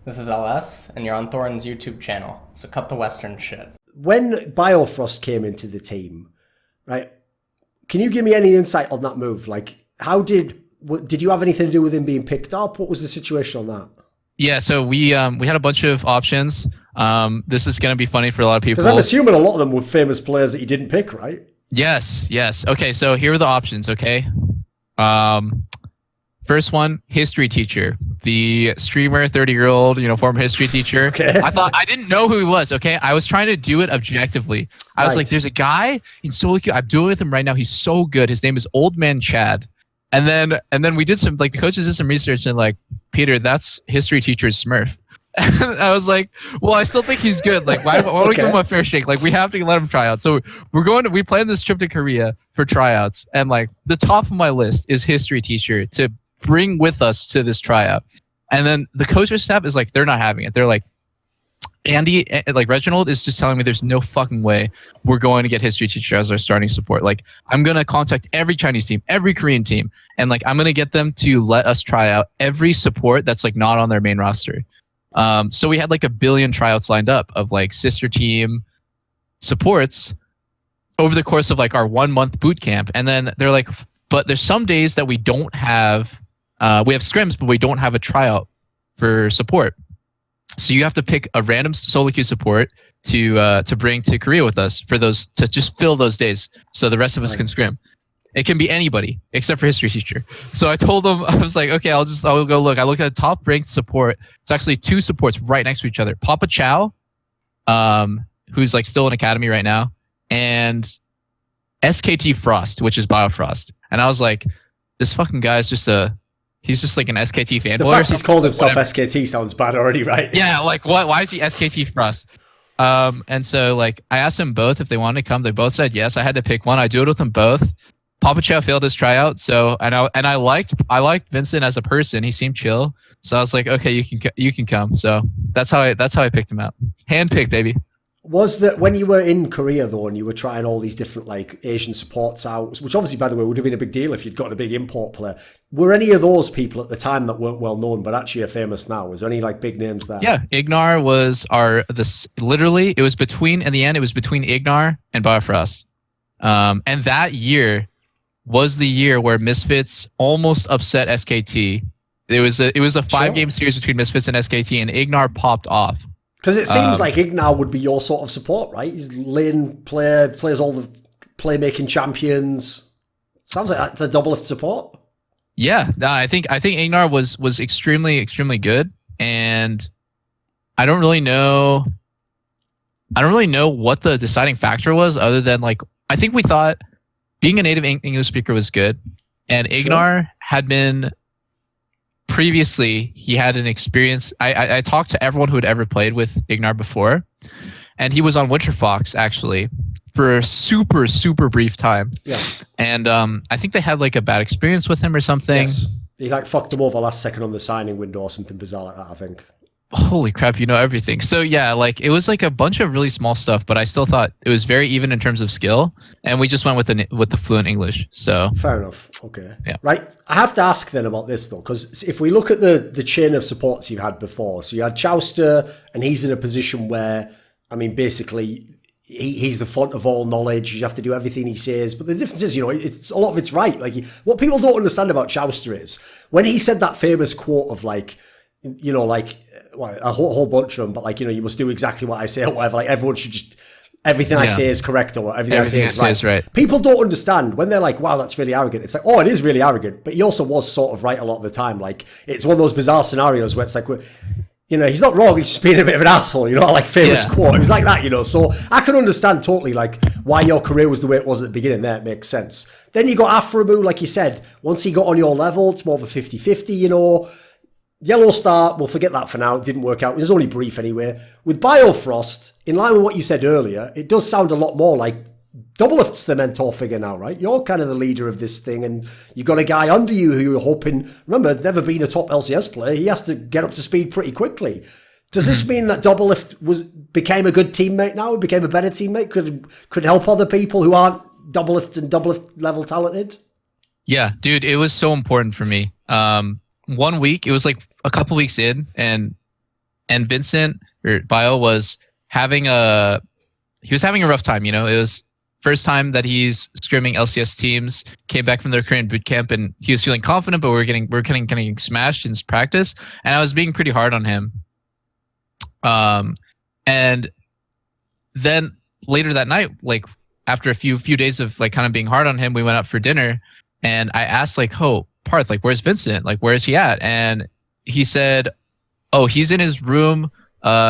This is LS, and you're on Thorin's YouTube channel, so cut the Western shit. When Biofrost came into the team, right, can you give me any insight on that move? Like, did you have anything to do with him being picked up? What was the situation on that? Yeah, so we had a bunch of options. This is going to be funny for a lot of people. Because I'm assuming a lot of them were famous players that you didn't pick, right? Yes. Okay, so here are the options, okay? First one, history teacher. The streamer, 30-year-old, former history teacher. Okay. I didn't know who he was, okay? I was trying to do it objectively. I was like, there's a guy in solo queue. I'm doing it with him right now. He's so good. His name is Old Man Chad. And then we did some, the coaches did some research and Peter, that's history teacher's Smurf. I was like, well, I still think he's good. Why don't we give him a fair shake? We have to let him try out. So we planned this trip to Korea for tryouts. And the top of my list is history teacher to bring with us to this tryout. And then the coaching staff is they're not having it. They're like, Andy, Reginald is just telling me there's no fucking way we're going to get history teacher as our starting support. I'm going to contact every Chinese team, every Korean team, and I'm going to get them to let us try out every support that's not on their main roster. So we had a billion tryouts lined up of sister team supports over the course of our 1 month boot camp. And then they're like, but there's some days that we don't have, we have scrims, but we don't have a tryout for support. So you have to pick a random solo queue support to bring to Korea with us for those, to just fill those days so the rest of us can scrim. It can be anybody except for history teacher. So I told them, I was like, okay, I'll go look. I looked at the top ranked support. It's actually two supports right next to each other. Papa Chow, who's still in academy right now, and SKT Frost, which is Biofrost. And I was like, this fucking guy is he's just an SKT fanboy. The fact he's called himself SKT sounds bad already, right? Yeah, what? Why is he SKT Frost? And so I asked them both if they wanted to come. They both said yes. I had to pick one. I do it with them both. Papa Chow failed his tryout, so I liked Vincent as a person. He seemed chill, so I was like, okay, you can come. So that's how I picked him out. Handpicked, baby. Was that when you were in Korea though, and you were trying all these different Asian supports out, which obviously, by the way, would have been a big deal if you'd gotten a big import player. Were any of those people at the time that weren't well known but actually are famous now? Was there any big names there? Yeah, Ignar was literally it was between in the end it was between Ignar and Biofrost, and that year was the year where Misfits almost upset SKT. It was a 5-game series between Misfits and SKT, and Ignar popped off. Because it seems like Ignar would be your sort of support, right? He's lane player, plays all the playmaking champions. Sounds like that's a Doublelift support. Yeah, no, I think Ignar was extremely good, and I don't really know what the deciding factor was, other than I think we thought being a native English speaker was good, and Ignar had been. Previously, he had an experience. I talked to everyone who had ever played with Ignar before, and he was on Winter Fox actually for a super brief time. Yeah, and I think they had a bad experience with him or something. Yes. He fucked them over last second on the signing window or something bizarre like that, I think. Holy crap, you know everything. So yeah, it was a bunch of really small stuff, but I still thought it was very even in terms of skill, and we just went with the fluent English. So fair enough. Okay. Yeah. Right. I have to ask then about this though, because if we look at the chain of supports you've had before, so you had Chowster, and he's in a position where, basically he's the font of all knowledge. You have to do everything he says. But the difference is, it's a lot of it's right. What people don't understand about Chowster is when he said that famous quote of a whole bunch of them, but you must do exactly what I say or whatever. Everyone should just, everything I say is correct or everything I say is right. People don't understand when they're like, wow, that's really arrogant. It's it is really arrogant, but he also was sort of right a lot of the time. It's one of those bizarre scenarios where it's he's not wrong, he's just being a bit of an asshole, famous quote. It was like that, So I can understand totally why your career was the way it was at the beginning there. It makes sense. Then you got aphromoo, like you said, once he got on your level, it's more of a 50-50, Yellow Star, we'll forget that for now. It didn't work out. It was only brief anyway. With Biofrost, in line with what you said earlier, it does sound a lot more like Doublelift's the mentor figure now, right? You're kind of the leader of this thing, and you've got a guy under you who you're hoping, remember, never been a top LCS player. He has to get up to speed pretty quickly. Does this mean that Doublelift became a good teammate now? Became a better teammate? Could help other people who aren't Doublelift and Doublelift level talented? Yeah, dude, it was so important for me. 1 week, it was a couple weeks in, and and Vincent or Bio was having a rough time. You know, it was first time that he's scrimming LCS teams. Came back from their Korean boot camp, and he was feeling confident, but we're getting smashed in practice, and I was being pretty hard on him. And then later that night, like after a few days of like kind of being hard on him, we went out for dinner, and I asked like, "Oh, Parth, like where's Vincent? Like where is he at?" And he said, "Oh, he's in his room.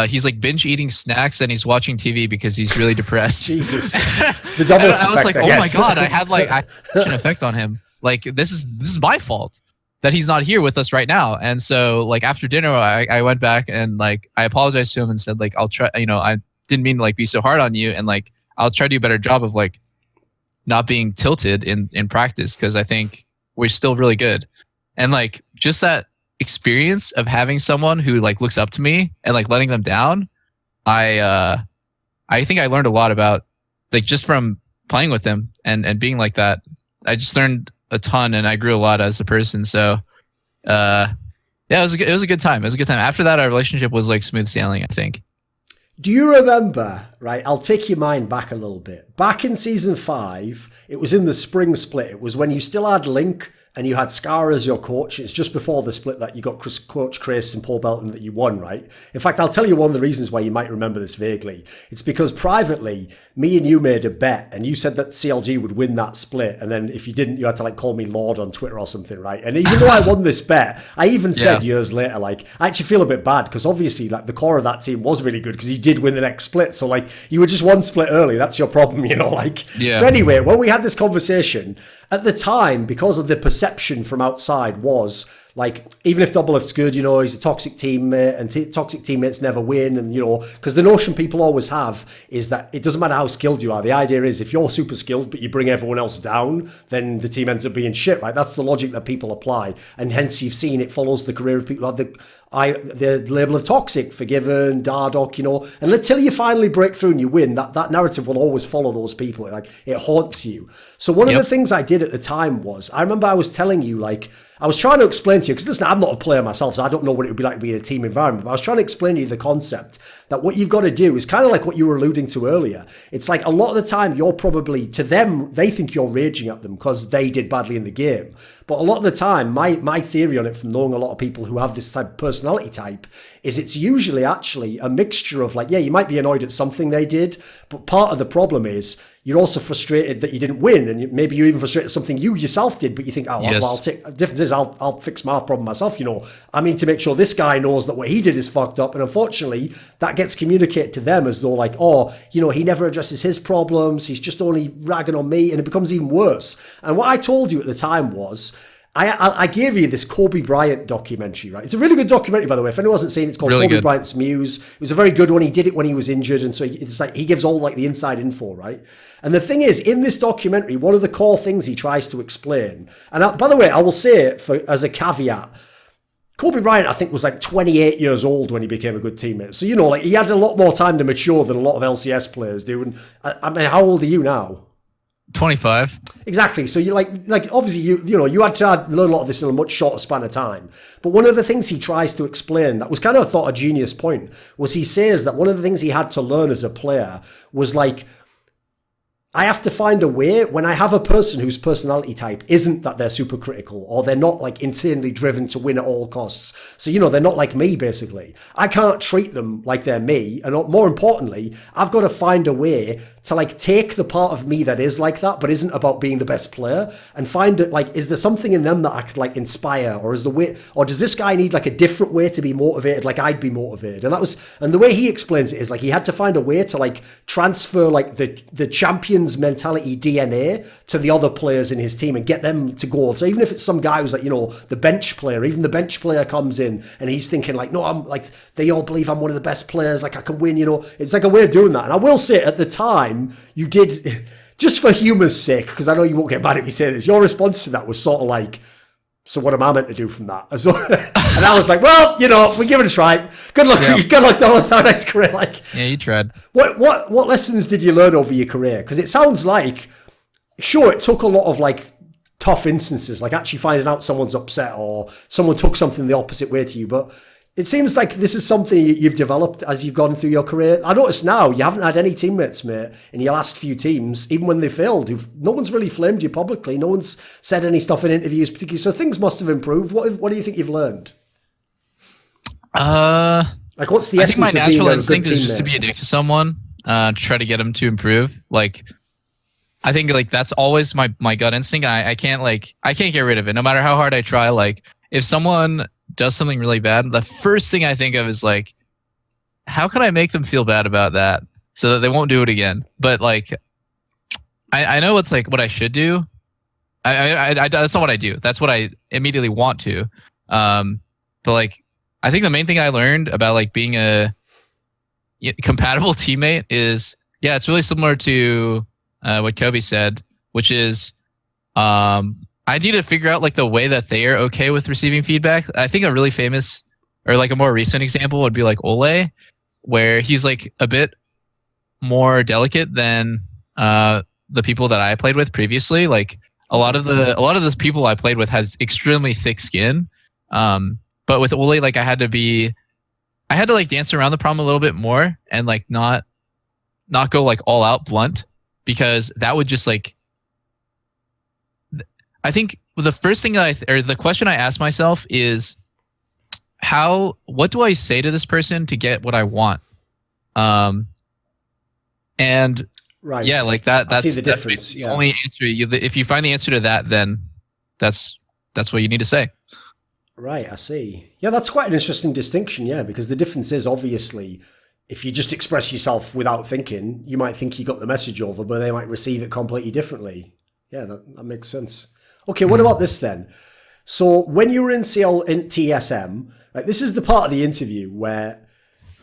He's like binge eating snacks and he's watching TV because he's really depressed." Jesus, the double effect. I was like, "Oh my god, I had such an effect on him. Like this is my fault that he's not here with us right now." And so like after dinner, I went back and like I apologized to him and said like, "I'll try. You know, I didn't mean to like be so hard on you, and like I'll try to do a better job of like not being tilted in practice because I think we're still really good." And like just that experience of having someone who like looks up to me and like letting them down, I think I learned a lot about like just from playing with him and being like that. I just learned a ton and I grew a lot as a person. So yeah, it was a good time. It was a good time. After that, our relationship was like smooth sailing, I think. Do you remember, right, I'll take your mind back a little bit. Back in season 5, it was in the spring split. It was when you still had Link and you had Scar as your coach. It's just before the split that you got Coach Chris and Paul Belton that you won, right? In fact, I'll tell you one of the reasons why you might remember this vaguely. It's because privately, me and you made a bet and you said that CLG would win that split. And then if you didn't, you had to like call me Lord on Twitter or something, right? And even though I won this bet, I even said years later, like, I actually feel a bit bad because obviously like the core of that team was really good because he did win the next split. So like you were just one split early. That's your problem, you know, like. Yeah. So anyway, when we had this conversation, at the time, because of the perception from outside was like, even if Doublelift's good, you know, he's a toxic teammate and toxic teammates never win. And, you know, because the notion people always have is that it doesn't matter how skilled you are. The idea is if you're super skilled, but you bring everyone else down, then the team ends up being shit, right? That's the logic that people apply. And hence you've seen it follows the career of people who have the label of toxic, Forgiven, Dardoch, you know, and until you finally break through and you win, that narrative will always follow those people. Like it haunts you. So one of the things I did at the time was, I remember I was telling you, like, I was trying to explain to you, because listen, I'm not a player myself, so I don't know what it would be like to be in a team environment, but I was trying to explain to you the concept that what you've got to do is kind of like what you were alluding to earlier. It's like a lot of the time you're probably, to them, they think you're raging at them because they did badly in the game. But a lot of the time, my theory on it from knowing a lot of people who have this type of personality type is it's usually actually a mixture of like, yeah, you might be annoyed at something they did, but part of the problem is you're also frustrated that you didn't win, and maybe you're even frustrated at something you yourself did, but you think, oh, well, I'll take. The difference is I'll fix my problem myself. You know, I mean, to make sure this guy knows that what he did is fucked up, and unfortunately, that gets communicated to them as though like, oh, you know, he never addresses his problems. He's just only ragging on me, and it becomes even worse. And what I told you at the time was, I gave you this Kobe Bryant documentary, right? It's a really good documentary, by the way. If anyone hasn't seen it, it's called really Kobe Bryant's Muse. It was a very good one. He did it when he was injured, and so it's like he gives all like the inside info, right? And the thing is, in this documentary, one of the core things he tries to explain, and by the way, I will say it as a caveat, Kobe Bryant, I think, was like 28 years old when he became a good teammate. So, you know, like he had a lot more time to mature than a lot of LCS players do. And I mean, how old are you now? 25. Exactly. So you like obviously you know you had to learn a lot of this in a much shorter span of time. But one of the things he tries to explain that was kind of a genius point was he says that one of the things he had to learn as a player was like, I have to find a way when I have a person whose personality type isn't that they're super critical or they're not like insanely driven to win at all costs. So, you know, they're not like me, basically. I can't treat them like they're me. And more importantly, I've got to find a way to like take the part of me that is like that, but isn't about being the best player, and find it like, is there something in them that I could like inspire, or is the way, or does this guy need like a different way to be motivated like I'd be motivated? And the way he explains it is like he had to find a way to like transfer like the champion's mentality DNA to the other players in his team and get them to goal. So even if it's some guy who's like, you know, the bench player, even the bench player comes in and he's thinking like, no, I'm like, they all believe I'm one of the best players, like I can win, you know. It's like a way of doing that. And I will say at the time, you did, just for humour's sake, because I know you won't get mad at me saying this, your response to that was sort of like, so what am I meant to do from that? And I was like, well, you know, we give it a try. Good luck, good luck, Donald. Have a nice career. Like, yeah, you tried. What lessons did you learn over your career? Because it sounds like, sure, it took a lot of like tough instances, like actually finding out someone's upset or someone took something the opposite way to you, but It seems like this is something you've developed as you've gone through your career. I notice now you haven't had any teammates, mate, in your last few teams, even when they failed. No one's really flamed you publicly. No one's said any stuff in interviews, particularly. So things must have improved. What do you think you've learned? Like, what's the essence of being a good teammate? I think my natural instinct is just to be a dick to someone, to try to get them to improve. Like, I think like that's always my gut instinct. I can't get rid of it, no matter how hard I try. Like, if someone does something really bad, the first thing I think of is like, how can I make them feel bad about that so that they won't do it again? But like, I know it's like what I should do. I that's not what I do. That's what I immediately want to. But like, I think the main thing I learned about like being a compatible teammate is, yeah, it's really similar to what Kobe said, which is, I need to figure out like the way that they are okay with receiving feedback. I think a really famous or like a more recent example would be like Olleh, where he's like a bit more delicate than the people that I played with previously. Like a lot of the people I played with has extremely thick skin. But with Olleh, like I had to like dance around the problem a little bit more and like not go like all out blunt, because that would just like, I think the first thing or the question I ask myself is, what do I say to this person to get what I want? And right. Yeah, like that's the difference. The only answer. If you find the answer to that, then that's what you need to say. Right, I see. Yeah, that's quite an interesting distinction, yeah, because the difference is obviously if you just express yourself without thinking, you might think you got the message over, but they might receive it completely differently. Yeah, that makes sense. Okay, what about this then? So when you were in TSM, like this is the part of the interview where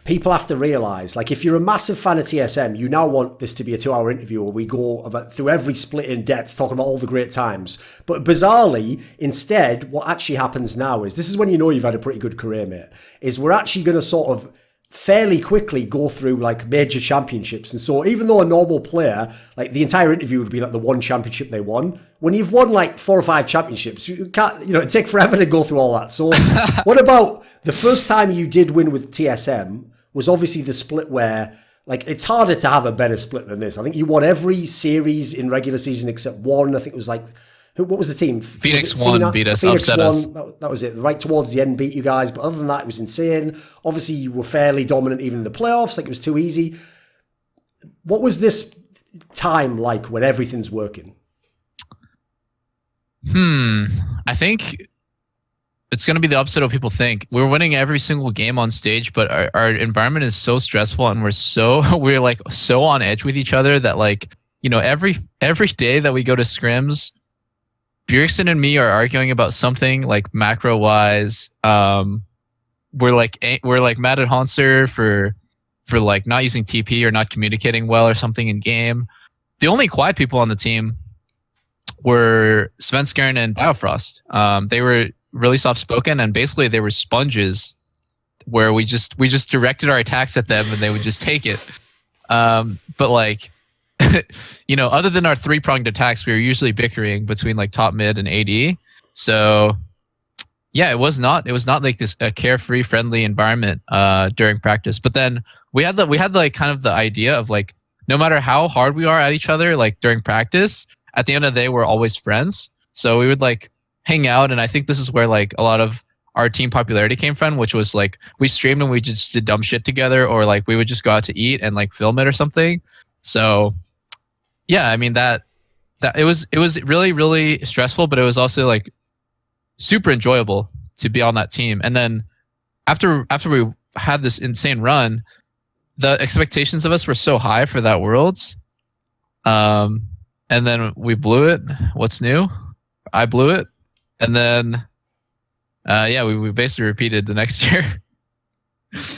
people have to realize, like if you're a massive fan of TSM, you now want this to be a 2-hour interview where we go through every split in depth, talking about all the great times. But bizarrely, instead, what actually happens now is, this is when you know you've had a pretty good career, mate, is we're actually going to sort of fairly quickly go through like major championships. And so even though a normal player, like the entire interview would be like the one championship they won, when you've won like 4 or 5 championships, you can't, it'd take forever to go through all that. So what about the first time you did win with TSM was obviously the split where, like, it's harder to have a better split than this. I think you won every series in regular season except one. I think it was like, what was the team? Phoenix won, beat us, upset us. That was it. Right towards the end, beat you guys. But other than that, it was insane. Obviously, you were fairly dominant even in the playoffs. Like, it was too easy. What was this time like when everything's working? I think it's going to be the opposite of what people think. We're winning every single game on stage, but our environment is so stressful, and we're like so on edge with each other that, like, every day that we go to scrims, Bjergsen and me are arguing about something like macro wise. We're like mad at Hanser for like not using TP or not communicating well or something in game. The only quiet people on the team were Svenskern and Biofrost. They were really soft spoken, and basically they were sponges where we just directed our attacks at them and they would just take it. But like, other than our 3-pronged attacks, we were usually bickering between like top, mid, and AD. So yeah, it was not like this a carefree, friendly environment during practice. But then we had like kind of the idea of like, no matter how hard we are at each other, like during practice, at the end of the day, we're always friends. So we would like hang out, and I think this is where like a lot of our team popularity came from, which was like we streamed and we just did dumb shit together, or like we would just go out to eat and like film it or something. So yeah, I mean that it was really, really stressful, but it was also like super enjoyable to be on that team. And then after we had this insane run, the expectations of us were so high for that Worlds. And then we blew it. What's new? I blew it. And then we basically repeated the next year.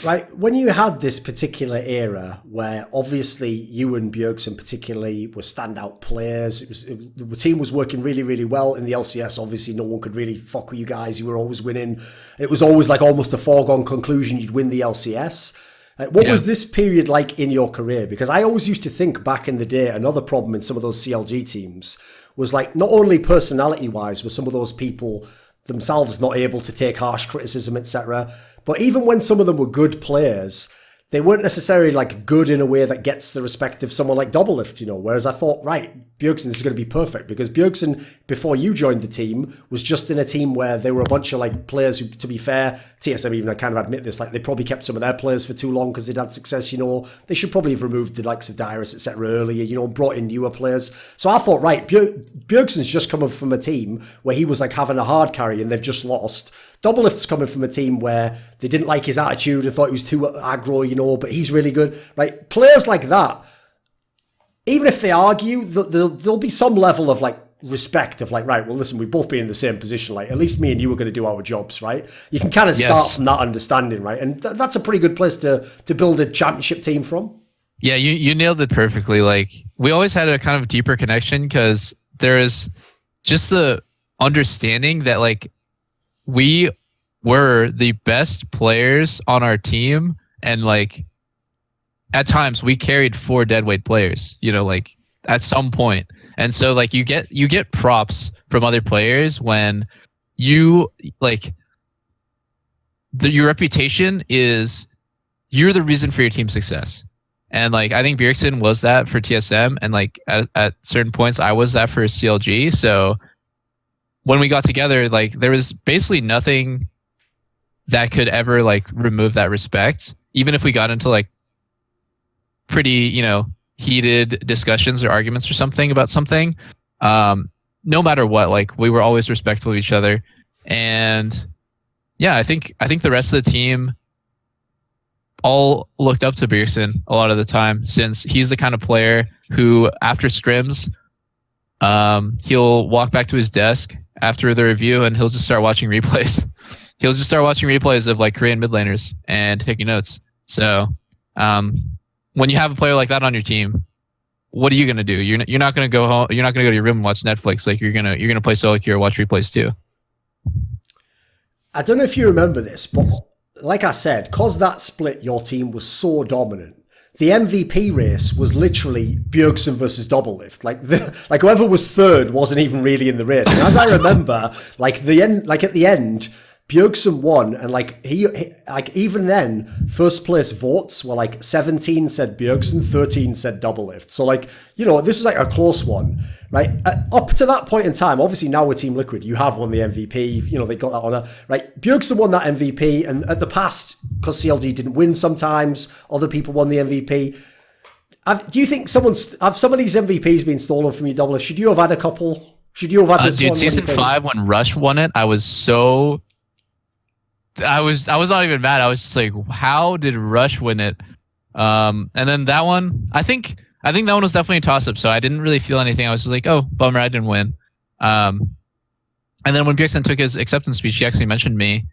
Right, when you had this particular era where obviously you and Bjergsen particularly were standout players, the team was working really, really well in the LCS. Obviously, no one could really fuck with you guys. You were always winning. It was always like almost a foregone conclusion you'd win the LCS. What was this period like in your career? Because I always used to think back in the day, another problem in some of those CLG teams was like not only personality-wise were some of those people themselves not able to take harsh criticism, etc., But even when some of them were good players, they weren't necessarily like good in a way that gets the respect of someone like Doublelift, you know. Whereas I thought, right, Bjergsen is going to be perfect, because Bjergsen, before you joined the team, was just in a team where there were a bunch of like players who, to be fair, TSM even I kind of admit this, like they probably kept some of their players for too long because they'd had success, you know. They should probably have removed the likes of Dyrus, etc. earlier, you know, and brought in newer players. So I thought, right, Bjergsen's just coming from a team where he was like having a hard carry and they've just lost. Doublelift's coming from a team where they didn't like his attitude and thought he was too aggro, you know, but he's really good. Right? Players like that, even if they argue, there'll be some level of like respect of like, right, well, listen, we've both been in the same position. Like, at least me and you are going to do our jobs, right? You can kind of start from that understanding, right? And that's a pretty good place to build a championship team from. Yeah, you nailed it perfectly. Like, we always had a kind of deeper connection because there is just the understanding that like, we were the best players on our team, and like at times we carried 4 deadweight players, you know, like at some point. And so like you get props from other players when you like your reputation is you're the reason for your team's success. And like I think Bjergsen was that for TSM, and like at certain points I was that for CLG. So when we got together, like there was basically nothing that could ever like remove that respect. Even if we got into like pretty, you know, heated discussions or arguments or something about something, no matter what, like we were always respectful of each other. And yeah, I think the rest of the team all looked up to Bjergsen a lot of the time, since he's the kind of player who after scrims, he'll walk back to his desk after the review and he'll just start watching replays. He'll just start watching replays of like Korean mid laners and taking notes. So when you have a player like that on your team, what are you gonna do? You're not gonna go home. You're not gonna go to your room and watch Netflix. Like you're gonna play solo queue or watch replays too. I don't know if you remember this, but like I said, cause that split, your team was so dominant. The MVP race was literally Bjergsen versus Doublelift. Like whoever was third wasn't even really in the race. And as I remember, like at the end, Bjergsen won, and like he like even then, first place votes were like 17 said Bjergsen, 13 said Doublelift. So like, you know, this is like a close one, right? Up to that point in time, obviously now with Team Liquid, you have won the MVP. You know, they got that honor, right? Bjergsen won that MVP, and at the past, because CLG didn't win sometimes, other people won the MVP. Do you think have some of these MVPs been stolen from you, Doublelift? Should you have had a couple? Should you have had this dude, one? Season 5 when Rush won it, I was not even mad. I was just like, how did Rush win it? And then that one, I think that one was definitely a toss-up, so I didn't really feel anything. I was just like, oh, bummer, I didn't win. And then when Bjergsen took his acceptance speech, he actually mentioned me,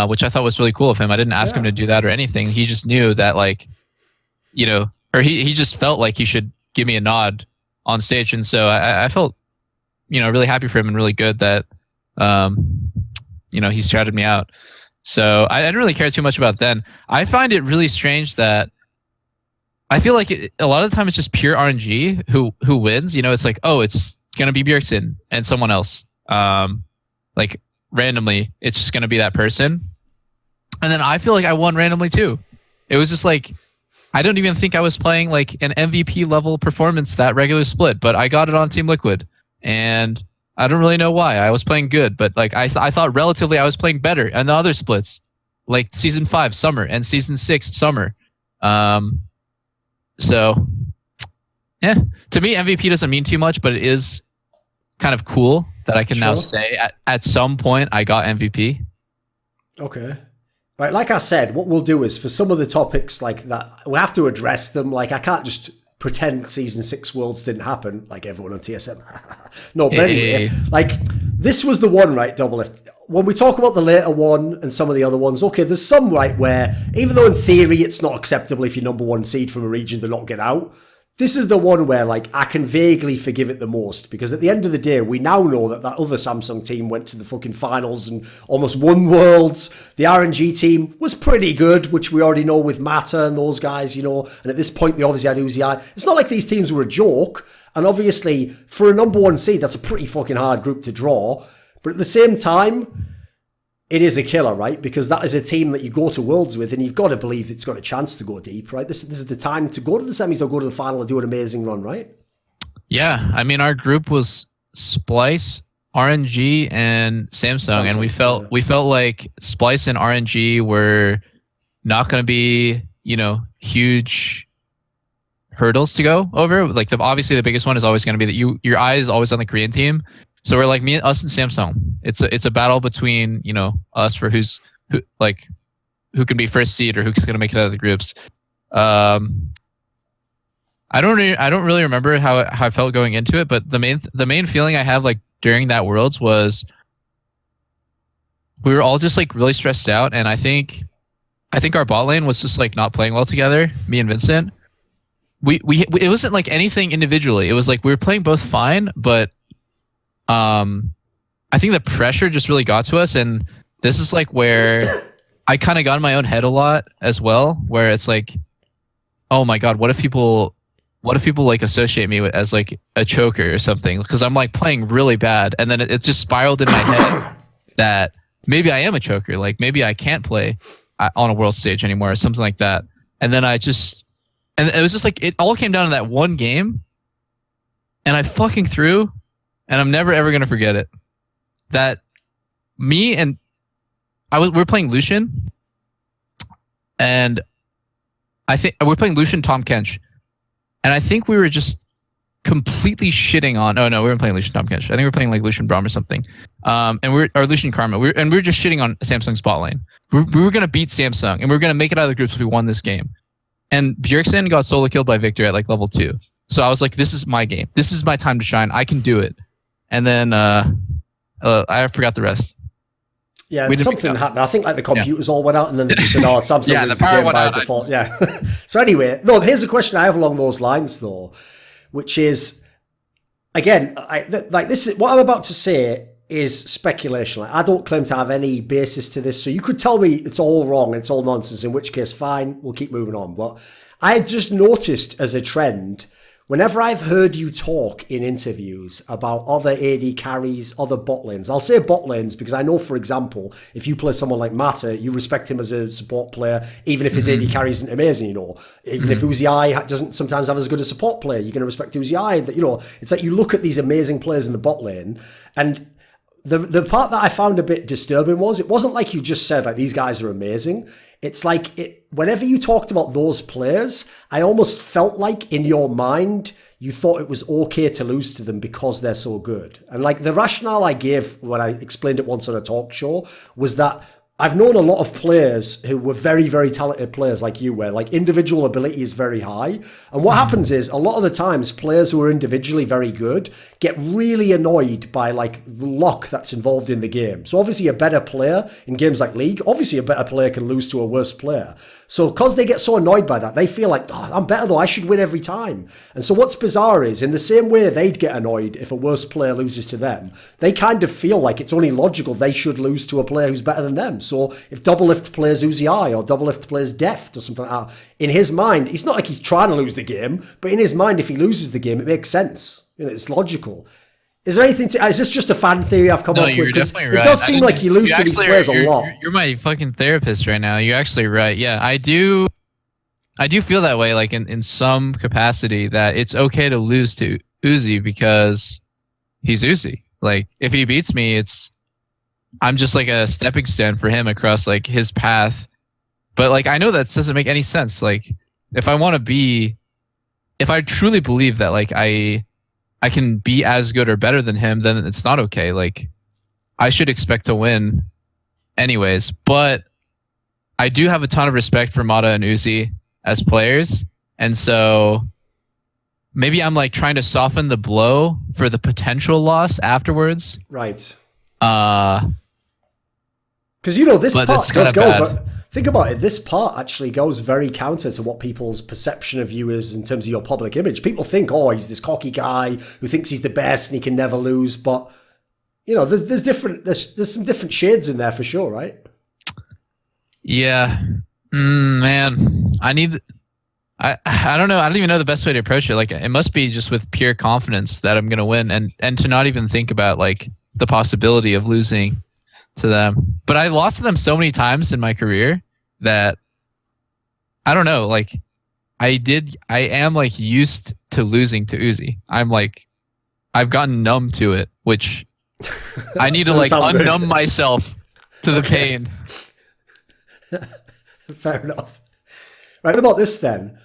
which I thought was really cool of him. I didn't ask him to do that or anything. He just knew that, like, you know, or he just felt like he should give me a nod on stage. And so I felt, you know, really happy for him and really good that, you know, he shouted me out. So I didn't really care too much about then. I find it really strange that I feel like a lot of the time it's just pure RNG who wins. You know, it's like, oh, it's going to be Bjergsen and someone else. Like randomly, it's just going to be that person. And then I feel like I won randomly too. It was just like, I don't even think I was playing like an MVP level performance that regular split, but I got it on Team Liquid. And I don't really know why. I was playing good, but like I thought relatively I was playing better. And the other splits, like Season 5 summer and Season 6 summer. So yeah, to me MVP doesn't mean too much, but it is kind of cool that I can now say at some point I got MVP. Okay. Right, like I said, what we'll do is for some of the topics like that, we have to address them. Like I can't just pretend Season 6 Worlds didn't happen, like everyone on TSM. No, but anyway, like this was the one, right, Doublelift. When we talk about the later one and some of the other ones, okay, there's some, right, where even though in theory it's not acceptable if you're number 1 seed from a region to not get out, this is the one where, like, I can vaguely forgive it the most, because at the end of the day, we now know that other Samsung team went to the fucking finals and almost won Worlds. The RNG team was pretty good, which we already know with Mata and those guys, you know, and at this point, they obviously had Uzi. It's not like these teams were a joke, and obviously, for a number 1 seed, that's a pretty fucking hard group to draw, but at the same time, it is a killer, right? Because that is a team that you go to Worlds with, and you've got to believe it's got a chance to go deep, right? This is the time to go to the semis or go to the final and do an amazing run, right? Yeah, I mean, our group was Splice, RNG, and Samsung, and we felt like Splice and RNG were not going to be, huge hurdles to go over. Like obviously the biggest one is always going to be that your eye is always on the Korean team. So we're like us and Samsung. It's a battle between us for who can be first seed or who's going to make it out of the groups. I don't really remember how I felt going into it, but the main feeling I have like during that Worlds was we were all just like really stressed out, and I think our bot lane was just like not playing well together. Me and Vincent. It wasn't like anything individually. It was like we were playing both fine, but I think the pressure just really got to us, and this is like where I kind of got in my own head a lot as well, where it's like, oh my god, what if people like associate me as like a choker or something? Because I'm like playing really bad, and then it just spiraled in my head that maybe I am a choker, like maybe I can't play on a world stage anymore or something like that. And then and it was just like it all came down to that one game, and I fucking threw. And I'm never ever gonna forget it. That me and we're playing Lucian, and I think we're playing Lucian Tom Kench, and I think we were just completely shitting on. Oh no, we weren't playing Lucian Tom Kench. I think we were playing like Lucian Braum or something. Or Lucian Karma. We were just shitting on Samsung's bot lane. We were gonna beat Samsung, and we were gonna make it out of the groups if we won this game. And Bjergsen got solo killed by Victor at like level 2. So I was like, this is my game. This is my time to shine. I can do it. And then I forgot the rest. Yeah, something happened. I think like the computers all went out, and then they just said, "Oh, Samsung the power went out by default." Yeah. So anyway, no. Here's a question I have along those lines, though, which is, again, this is what I'm about to say is speculation. Like, I don't claim to have any basis to this, so you could tell me it's all wrong and it's all nonsense. In which case, fine, we'll keep moving on. But I just noticed as a trend, whenever I've heard you talk in interviews about other AD carries, other bot lanes, I'll say bot lanes because I know, for example, if you play someone like Mata, you respect him as a support player, even if his AD carry isn't amazing, Even if Uzi doesn't sometimes have as good a support player, you're going to respect Uzi. It's like you look at these amazing players in the bot lane, and the part that I found a bit disturbing was it wasn't like you just said like these guys are amazing. It's like whenever you talked about those players, I almost felt like in your mind you thought it was okay to lose to them because they're so good. And like the rationale I gave when I explained it once on a talk show was that I've known a lot of players who were very, very talented players like you, where like individual ability is very high. And what happens is a lot of the times players who are individually very good get really annoyed by like the luck that's involved in the game. So obviously a better player in games like League, obviously a better player can lose to a worse player. So because they get so annoyed by that, they feel like, oh, I'm better though, I should win every time. And so what's bizarre is in the same way they'd get annoyed if a worse player loses to them, they kind of feel like it's only logical they should lose to a player who's better than them. So if Doublelift plays Uzi or Doublelift plays Deft or something like that, in his mind, it's not like he's trying to lose the game, but in his mind, if he loses the game, it makes sense. It's logical. Is there anything is this just a fan theory I've come up with? You're definitely right. It does seem like you lose to these players a lot. You're my fucking therapist right now. You're actually right. Yeah, I do feel that way, like in some capacity, that it's okay to lose to Uzi because he's Uzi. Like if he beats me, I'm just like a stepping stone for him across like his path. But like I know that doesn't make any sense. Like if I truly believe that like I can be as good or better than him, then it's not okay. Like I should expect to win anyways. But I do have a ton of respect for Mata and Uzi as players. And so maybe I'm like trying to soften the blow for the potential loss afterwards. Right. Because this part does go. But think about it. This part actually goes very counter to what people's perception of you is in terms of your public image. People think, oh, he's this cocky guy who thinks he's the best and he can never lose. But there's some different shades in there for sure, right? Yeah, man. I don't know. I don't even know the best way to approach it. Like it must be just with pure confidence that I'm gonna win, and to not even think about like the possibility of losing. to them. But I lost to them so many times in my career that I don't know. Like I am like used to losing to Uzi. I've gotten numb to it, which I need to like unnumb myself to the pain. Fair enough. Right, what about this then?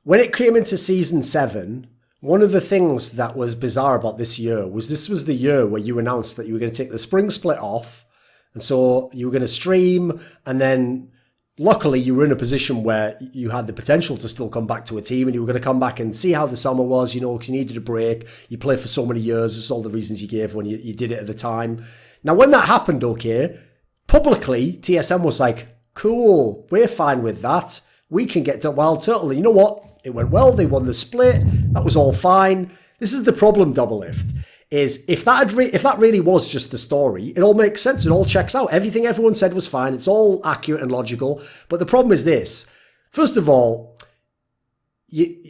When it came into season 7, one of the things that was bizarre about this year was this was the year where you announced that you were going to take the spring split off. And so you were going to stream, and then luckily you were in a position where you had the potential to still come back to a team, and you were going to come back and see how the summer was, you know, because you needed a break. You played for so many years. That's all the reasons you gave when you did it at the time. Now, when that happened, okay, publicly, TSM was like, cool, we're fine with that. We can get to Wild Turtle. And you know what? It went well. They won the split. That was all fine. This is the problem, Doublelift, is if that really was just the story, it all makes sense. It all checks out. Everything everyone said was fine. It's all accurate and logical. But the problem is this. First of all,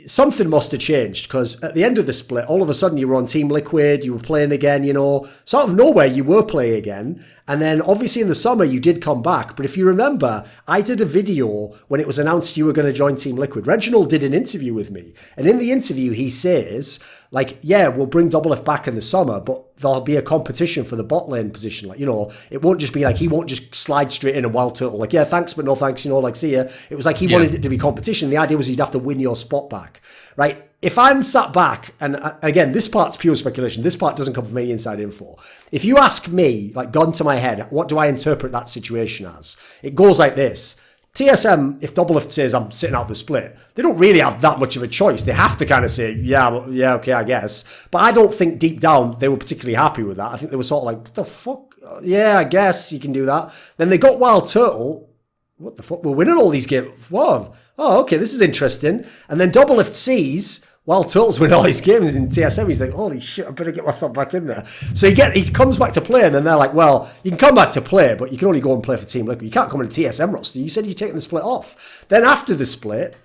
something must have changed, because at the end of the split, all of a sudden you were on Team Liquid, you were playing again, you know. So out of nowhere, you were playing again. And then obviously in the summer, you did come back. But if you remember, I did a video when it was announced you were going to join Team Liquid. Reginald did an interview with me. And in the interview, he says, like, yeah, we'll bring Doublelift back in the summer, but there'll be a competition for the bot lane position. Like, you know, it won't just be like, he won't just slide straight in and Wild Turtle. Like, yeah, thanks, but no thanks, you know, like, see ya. It was like he wanted it to be competition. The idea was you'd have to win your spot back, right? If I'm sat back, and again, this part's pure speculation. This part doesn't come from any inside info. If you ask me, like, gun to my head, what do I interpret that situation as? It goes like this. TSM, if Doublelift says I'm sitting out the split, they don't really have that much of a choice. They have to kind of say, yeah, okay, I guess. But I don't think deep down they were particularly happy with that. I think they were sort of like, what the fuck? Yeah, I guess you can do that. Then they got Wild Turtle. What the fuck? We're winning all these games. Whoa. Oh, okay, this is interesting. And then Doublelift sees Wild Turtle's winning all these games in TSM. He's like, holy shit, I better get myself back in there. So he comes back to play, and then they're like, well, you can come back to play, but you can only go and play for Team Liquid. You can't come in a TSM roster. You said you're taking the split off. Then after the split,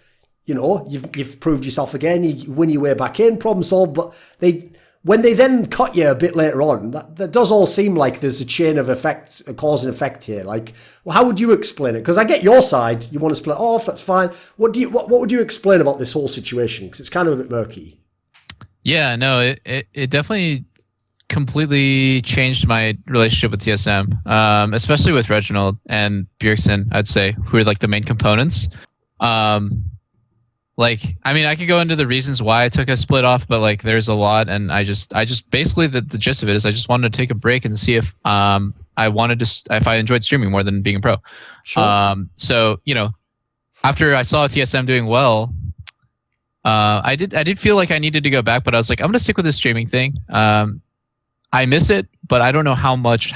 you know, you've proved yourself again. You win your way back in, problem solved. But when they then cut you a bit later on, that does all seem like there's a chain of effect, a cause and effect here. Like, well, how would you explain it? Because I get your side. You want to split off, that's fine. What would you explain about this whole situation? Because it's kind of a bit murky. Yeah, no, it definitely completely changed my relationship with TSM, especially with Reginald and Bjergsen, I'd say, who are like the main components. Like, I mean, I could go into the reasons why I took a split off, but like, there's a lot, and I just basically the gist of it is I just wanted to take a break and see if if I enjoyed streaming more than being a pro. Sure. So you know, after I saw TSM doing well, I did feel like I needed to go back, but I was like, I'm gonna stick with this streaming thing. I miss it, but I don't know how much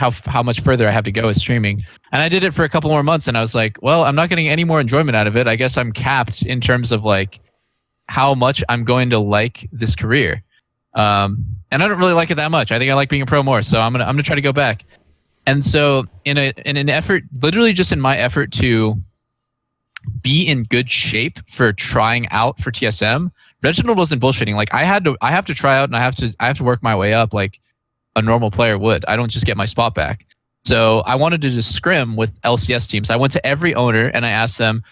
further I have to go with streaming. And I did it for a couple more months, and I was like, well, I'm not getting any more enjoyment out of it. I guess I'm capped in terms of like how much I'm going to like this career. And I don't really like it that much. I think I like being a pro more, so I'm gonna try to go back. And so in an effort, literally just in my effort to be in good shape for trying out for TSM, Reginald wasn't bullshitting. Like I have to try out, and I have to work my way up like a normal player would. I don't just get my spot back. So I wanted to just scrim with LCS teams. I went to every owner and I asked them,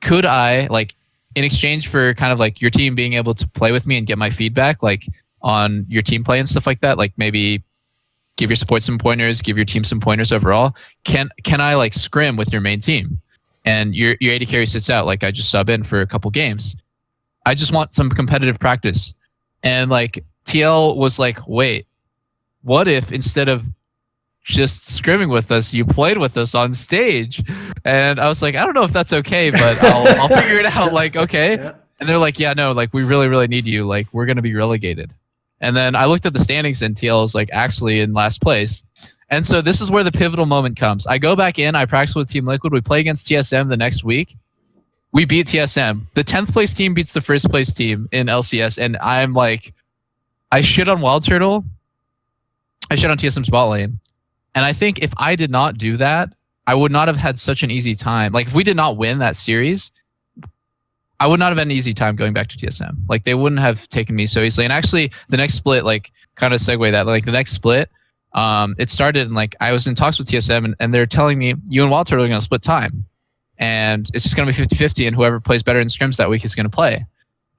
could I, like, in exchange for kind of like your team being able to play with me and get my feedback, like on your team play and stuff like that, like maybe give your support some pointers, give your team some pointers overall. Can I like scrim with your main team? And your AD carry sits out, like I just sub in for a couple games. I just want some competitive practice. And like TL was like, wait, what if instead of just scrimming with us, you played with us on stage? And I was like, I don't know if that's okay, but I'll figure it out. Like, okay. Yeah. And they're like, yeah, no, like we really, really need you. Like we're going to be relegated. And then I looked at the standings, and TL is like actually in last place. And so this is where the pivotal moment comes. I go back in, I practice with Team Liquid. We play against TSM the next week. We beat TSM. The 10th place team beats the first place team in LCS. And I'm like, I shit on Wild Turtle. I shit on TSM's bot lane. And I think if I did not do that, I would not have had such an easy time. Like if we did not win that series, I would not have had an easy time going back to TSM. Like they wouldn't have taken me so easily. And actually the next split, like kind of segue that, like the next split, it started and like I was in talks with TSM and they're telling me you and Walter are going to split time, and it's just going to be 50-50, and whoever plays better in scrims that week is going to play.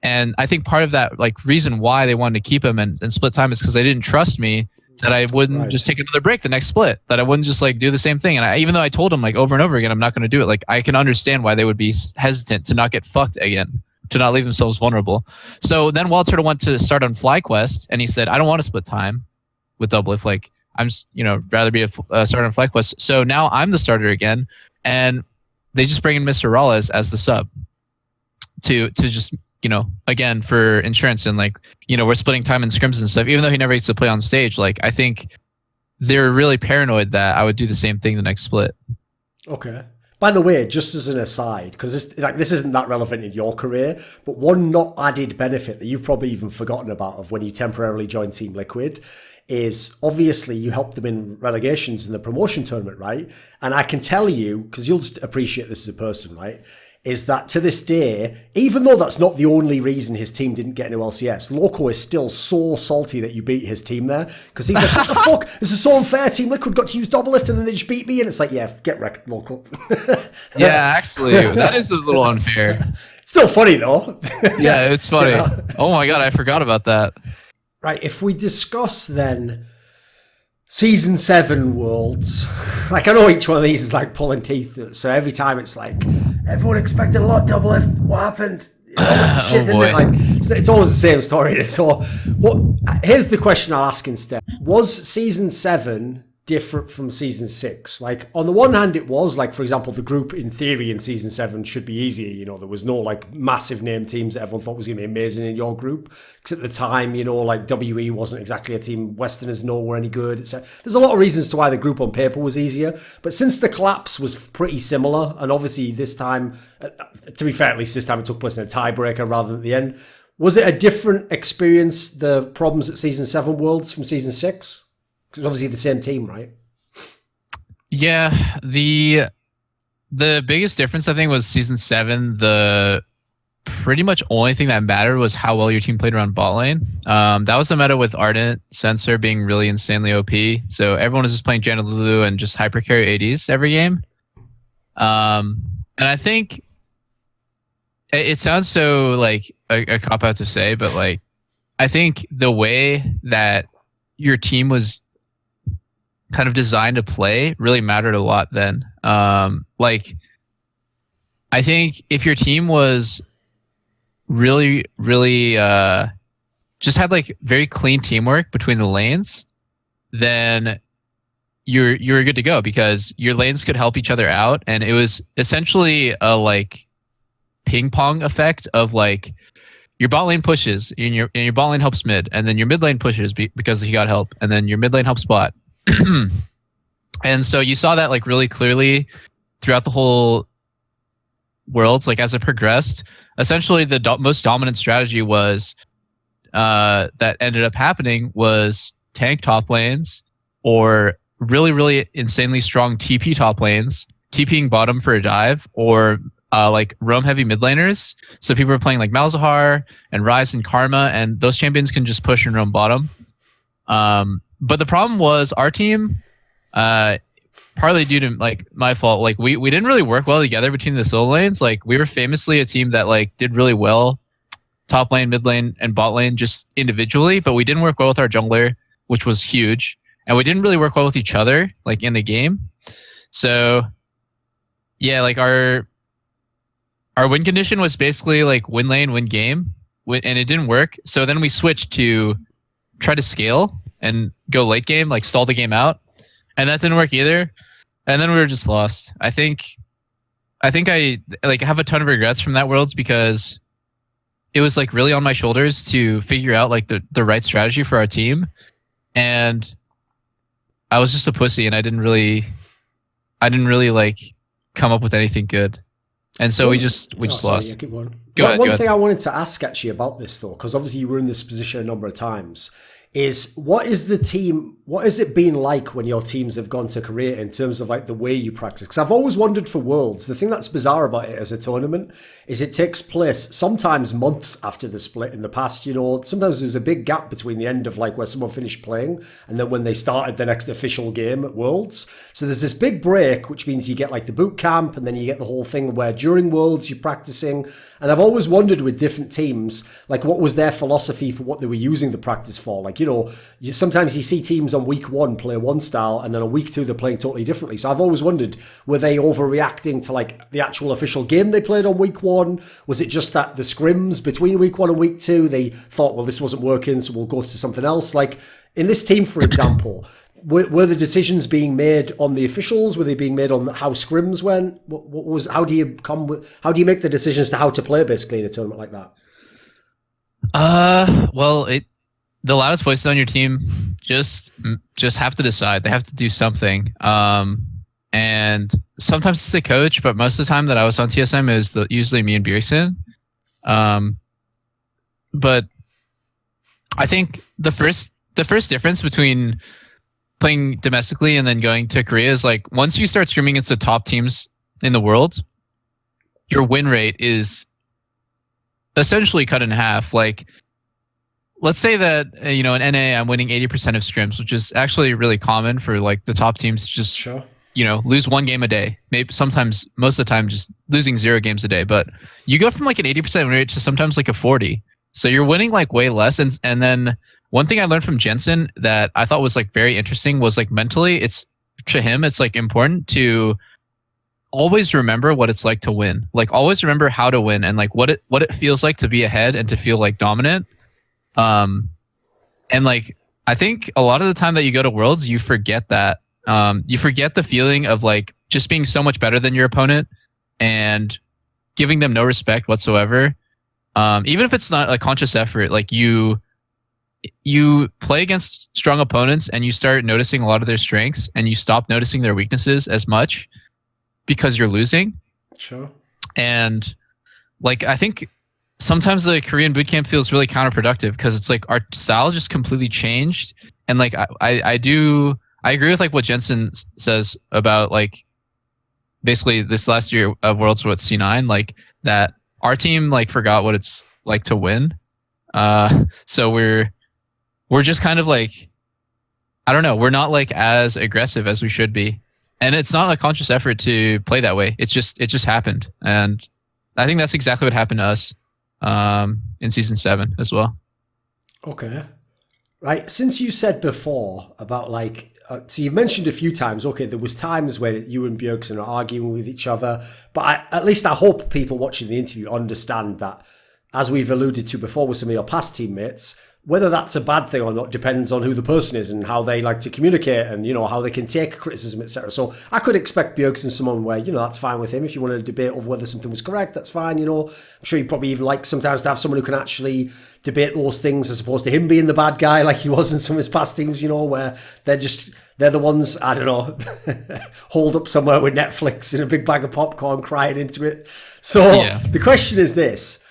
And I think part of that like reason why they wanted to keep him and split time is because they didn't trust me that I wouldn't just take another break the next split, that I wouldn't just like do the same thing. And even though I told them like over and over again, I'm not going to do it. Like I can understand why they would be hesitant to not get fucked again, to not leave themselves vulnerable. So then Walter went to start on FlyQuest, and he said, I don't want to split time with Doublelift. Like I'm just, rather be a starter on FlyQuest. So now I'm the starter again, and they just bring in Mr. Ralles as the sub to just, again, for insurance. And like, we're splitting time in scrims and stuff, even though he never gets to play on stage. Like, I think they're really paranoid that I would do the same thing the next split. Okay. By the way, just as an aside, because this isn't that relevant in your career, but one not added benefit that you've probably even forgotten about of when you temporarily joined Team Liquid is obviously you helped them in relegations in the promotion tournament, right? And I can tell you, because you'll just appreciate this as a person, right, is that to this day, even though that's not the only reason his team didn't get into LCS, Loco is still so salty that you beat his team there, because he's like, what the fuck? This is so unfair. Team Liquid got to use Doublelift and then they just beat me. And it's like, yeah, get wrecked, Loco. Yeah, actually, that is a little unfair. Still funny, though. Yeah, it's funny. Oh my God, I forgot about that. Right, if we discuss then Season 7 Worlds, like I know each one of these is like pulling teeth, so every time it's like, everyone expected a lot of Doublelift, what happened? Shit, didn't it? Like, it's always the same story. So here's the question I'll ask instead. Was Season 7 different from Season 6? Like, on the one hand, it was, like, for example, the group in theory in Season 7 should be easier. There was no, like, massive name teams that everyone thought was going to be amazing in your group. Because at the time, like, WE wasn't exactly a team Westerners know were any good. There's a lot of reasons to why the group on paper was easier. But since the collapse was pretty similar, and obviously this time, to be fair, at least this time it took place in a tiebreaker rather than at the end, was it a different experience, the problems at Season 7 Worlds from Season 6? Because it's obviously the same team, right? Yeah, the biggest difference I think was Season 7. The pretty much only thing that mattered was how well your team played around bot lane. That was the meta with Ardent Sensor being really insanely OP. So everyone was just playing Janna Lulu and just hyper carry ADs every game. And I think it sounds so like a cop out to say, but like I think the way that your team was kind of designed to play really mattered a lot then. Like, I think if your team was really, really just had like very clean teamwork between the lanes, then you're good to go, because your lanes could help each other out, and it was essentially a like ping pong effect of like your bot lane pushes and your bot lane helps mid, and then your mid lane pushes because he got help, and then your mid lane helps bot. And so you saw that like really clearly throughout the whole Worlds. Like as it progressed, essentially the most dominant strategy was that ended up happening was tank top lanes or really, really insanely strong TP top lanes, TPing bottom for a dive, or like roam heavy mid laners. So people are playing like Malzahar and Ryze and Karma, and those champions can just push and roam bottom. But the problem was our team, partly due to like my fault, like we didn't really work well together between the solo lanes. Like we were famously a team that like did really well top lane, mid lane, and bot lane just individually, but we didn't work well with our jungler, which was huge. And we didn't really work well with each other like in the game. So yeah, like our win condition was basically like win lane, win game, and it didn't work. So then we switched to try to scale and go late game, like stall the game out, and that didn't work either. And then we were just lost. I think I like have a ton of regrets from that Worlds, because it was like really on my shoulders to figure out like the right strategy for our team, and I was just a pussy, and I didn't really like come up with anything good. And so we just lost. Yeah, keep going. Go ahead. One thing I wanted to ask actually about this though, because obviously you were in this position a number of times, is what has it been like when your teams have gone to Korea in terms of like the way you practice? Because I've always wondered for Worlds, the thing that's bizarre about it as a tournament is it takes place sometimes months after the split in the past, you know, sometimes there's a big gap between the end of like where someone finished playing and then when they started the next official game at Worlds. So there's this big break, which means you get like the boot camp and then you get the whole thing where during Worlds you're practicing. And I've always wondered with different teams, like what was their philosophy for what they were using the practice for? Like, you know, sometimes you see teams on week 1 play one style and then on week 2 they're playing totally differently. So I've always wondered, were they overreacting to like the actual official game they played on week 1? Was it just that the scrims between week 1 and week 2, they thought, well, this wasn't working, so we'll go to something else? Like in this team, for example, were the decisions being made on the officials? Were they being made on how scrims went? How do you make the decisions to how to play basically in a tournament like that? Well, the loudest voices on your team just have to decide. They have to do something. And sometimes it's the coach, but most of the time that I was on TSM is usually me and Bjergsen. But I think the first difference between playing domestically and then going to Korea is like once you start scrimming against the top teams in the world, your win rate is essentially cut in half. Like, let's say that you know in NA I'm winning 80% of scrims, which is actually really common for like the top teams to just you know lose 1 game a day. Maybe sometimes most of the time just losing 0 games a day. But you go from like an 80% win rate to sometimes like a 40. So you're winning like way less. And then one thing I learned from Jensen that I thought was like very interesting was like mentally, it's like important to always remember what it's like to win. Like always remember how to win and like what it feels like to be ahead and to feel like dominant. And like I think a lot of the time that you go to Worlds, you forget that. You forget the feeling of like just being so much better than your opponent and giving them no respect whatsoever. Even if it's not a conscious effort, like you play against strong opponents and you start noticing a lot of their strengths and you stop noticing their weaknesses as much because you're losing. Sure. And like, I think sometimes the Korean bootcamp feels really counterproductive because it's like our style just completely changed. And like, I agree with like what Jensen says about like basically this last year of Worlds with C9, like that our team like forgot what it's like to win. So we're just kind of like, I don't know, we're not like as aggressive as we should be. And it's not a conscious effort to play that way. It just happened. And I think that's exactly what happened to us in season 7 as well. Okay. Right. Since you said before about like, so you've mentioned a few times, okay, there was times where you and Bjergsen are arguing with each other, but at least I hope people watching the interview understand that, as we've alluded to before with some of your past teammates, whether that's a bad thing or not depends on who the person is and how they like to communicate and, you know, how they can take criticism, etc. So I could expect Bjergsen someone where, you know, that's fine with him. If you want to debate over whether something was correct, that's fine, you know. I'm sure you probably even like sometimes to have someone who can actually debate those things as opposed to him being the bad guy like he was in some of his past teams, you know, where they're the ones, I don't know, holed up somewhere with Netflix in a big bag of popcorn crying into it. So yeah. The question is this,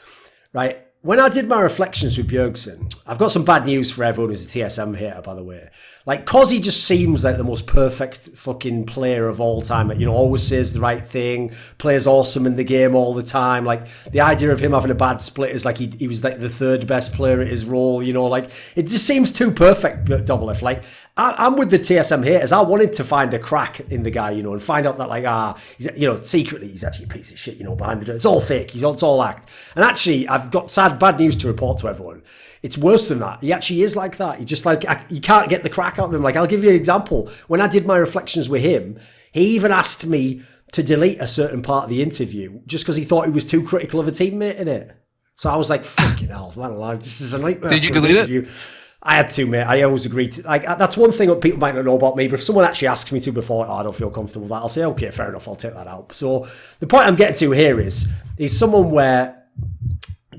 right? When I did my reflections with Bjergsen, I've got some bad news for everyone who's a TSM hater, by the way. Like, cause he just seems like the most perfect fucking player of all time. Like, you know, always says the right thing, plays awesome in the game all the time. Like, the idea of him having a bad split is like he was like the 3rd best player at his role, you know, like, it just seems too perfect, Doublelift. Like, I'm with the TSM haters. I wanted to find a crack in the guy, you know, and find out that, like, he's, you know, secretly he's actually a piece of shit, you know, behind the door. It's all fake. It's all act. And actually, I've got bad news to report to everyone. It's worse than that. He actually is like that. He just like, you can't get the crack out of him. Like, I'll give you an example. When I did my reflections with him, he even asked me to delete a certain part of the interview just because he thought he was too critical of a teammate in it. So I was like, fucking hell, man, this is a nightmare. Did you delete it? I had to, mate. I always agreed to. Like, that's one thing that people might not know about me. But if someone actually asks me to before, I don't feel comfortable with that, I'll say, okay, fair enough, I'll take that out. So the point I'm getting to here is he's someone where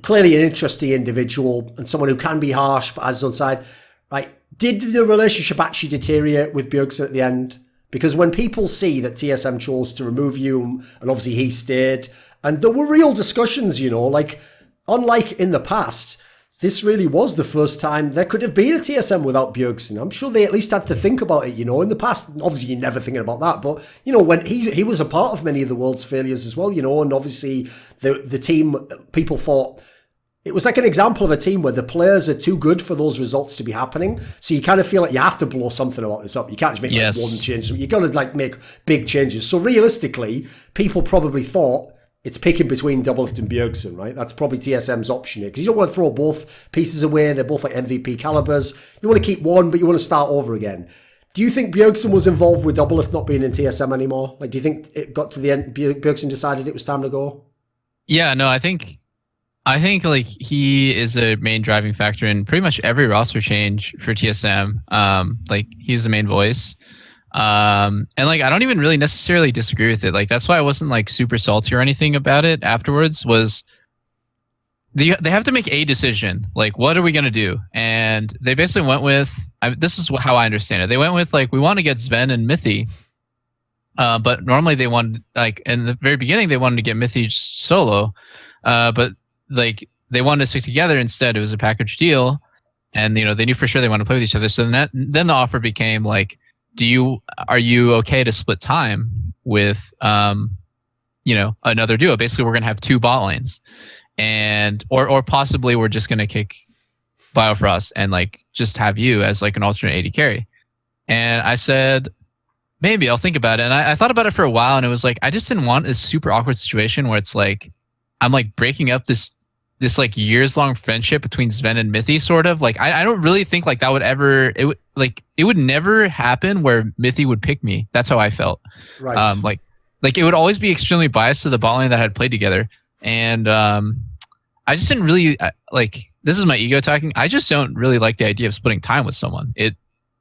clearly an interesting individual and someone who can be harsh but has his own side. Right? Did the relationship actually deteriorate with Bjergsen at the end? Because when people see that TSM chose to remove you, and obviously he stayed, and there were real discussions, you know, like, unlike in the past, this really was the first time there could have been a TSM without Bjergsen. I'm sure they at least had to think about it, in the past. Obviously, you're never thinking about that, but, when he was a part of many of the world's failures as well, and obviously the team, people thought, it was like an example of a team where the players are too good for those results to be happening. So you kind of feel like you have to blow something about this up. You can't just make one change. You've got to make big changes. So realistically, people probably thought, it's picking between Doublelift and Bjergsen, right? That's probably TSM's option here. Because you don't want to throw both pieces away. They're both like MVP calibers. You want to keep one, but you want to start over again. Do you think Bjergsen was involved with Doublelift not being in TSM anymore? Like, do you think it got to the end, Bjergsen decided it was time to go? Yeah, no, I think like he is a main driving factor in pretty much every roster change for TSM. Like, he's the main voice. And like, I don't even really necessarily disagree with it. Like, that's why I wasn't like super salty or anything about it afterwards. Was they have to make a decision, like, what are we going to do? And they basically went with, this is how I understand it, they went with like, we want to get Sven and Mithy, but normally they wanted, like, in the very beginning they wanted to get Mithy solo, but like they wanted to stick together instead. It was a package deal, and they knew for sure they wanted to play with each other. So then the offer became like, are you okay to split time with another duo? Basically, we're gonna have 2 bot lanes, and or possibly we're just gonna kick Biofrost and like just have you as like an alternate AD carry. And I said, maybe I'll think about it. And I thought about it for a while, and it was like, I just didn't want this super awkward situation where it's like I'm like breaking up this like years-long friendship between Sven and Mithy, sort of. Like, I don't really think like that would ever, it would never happen where Mithy would pick me. That's how I felt. Right. Like it would always be extremely biased to the bot lane that had played together. And I just didn't really, like, this is my ego talking, I just don't really like the idea of splitting time with someone. It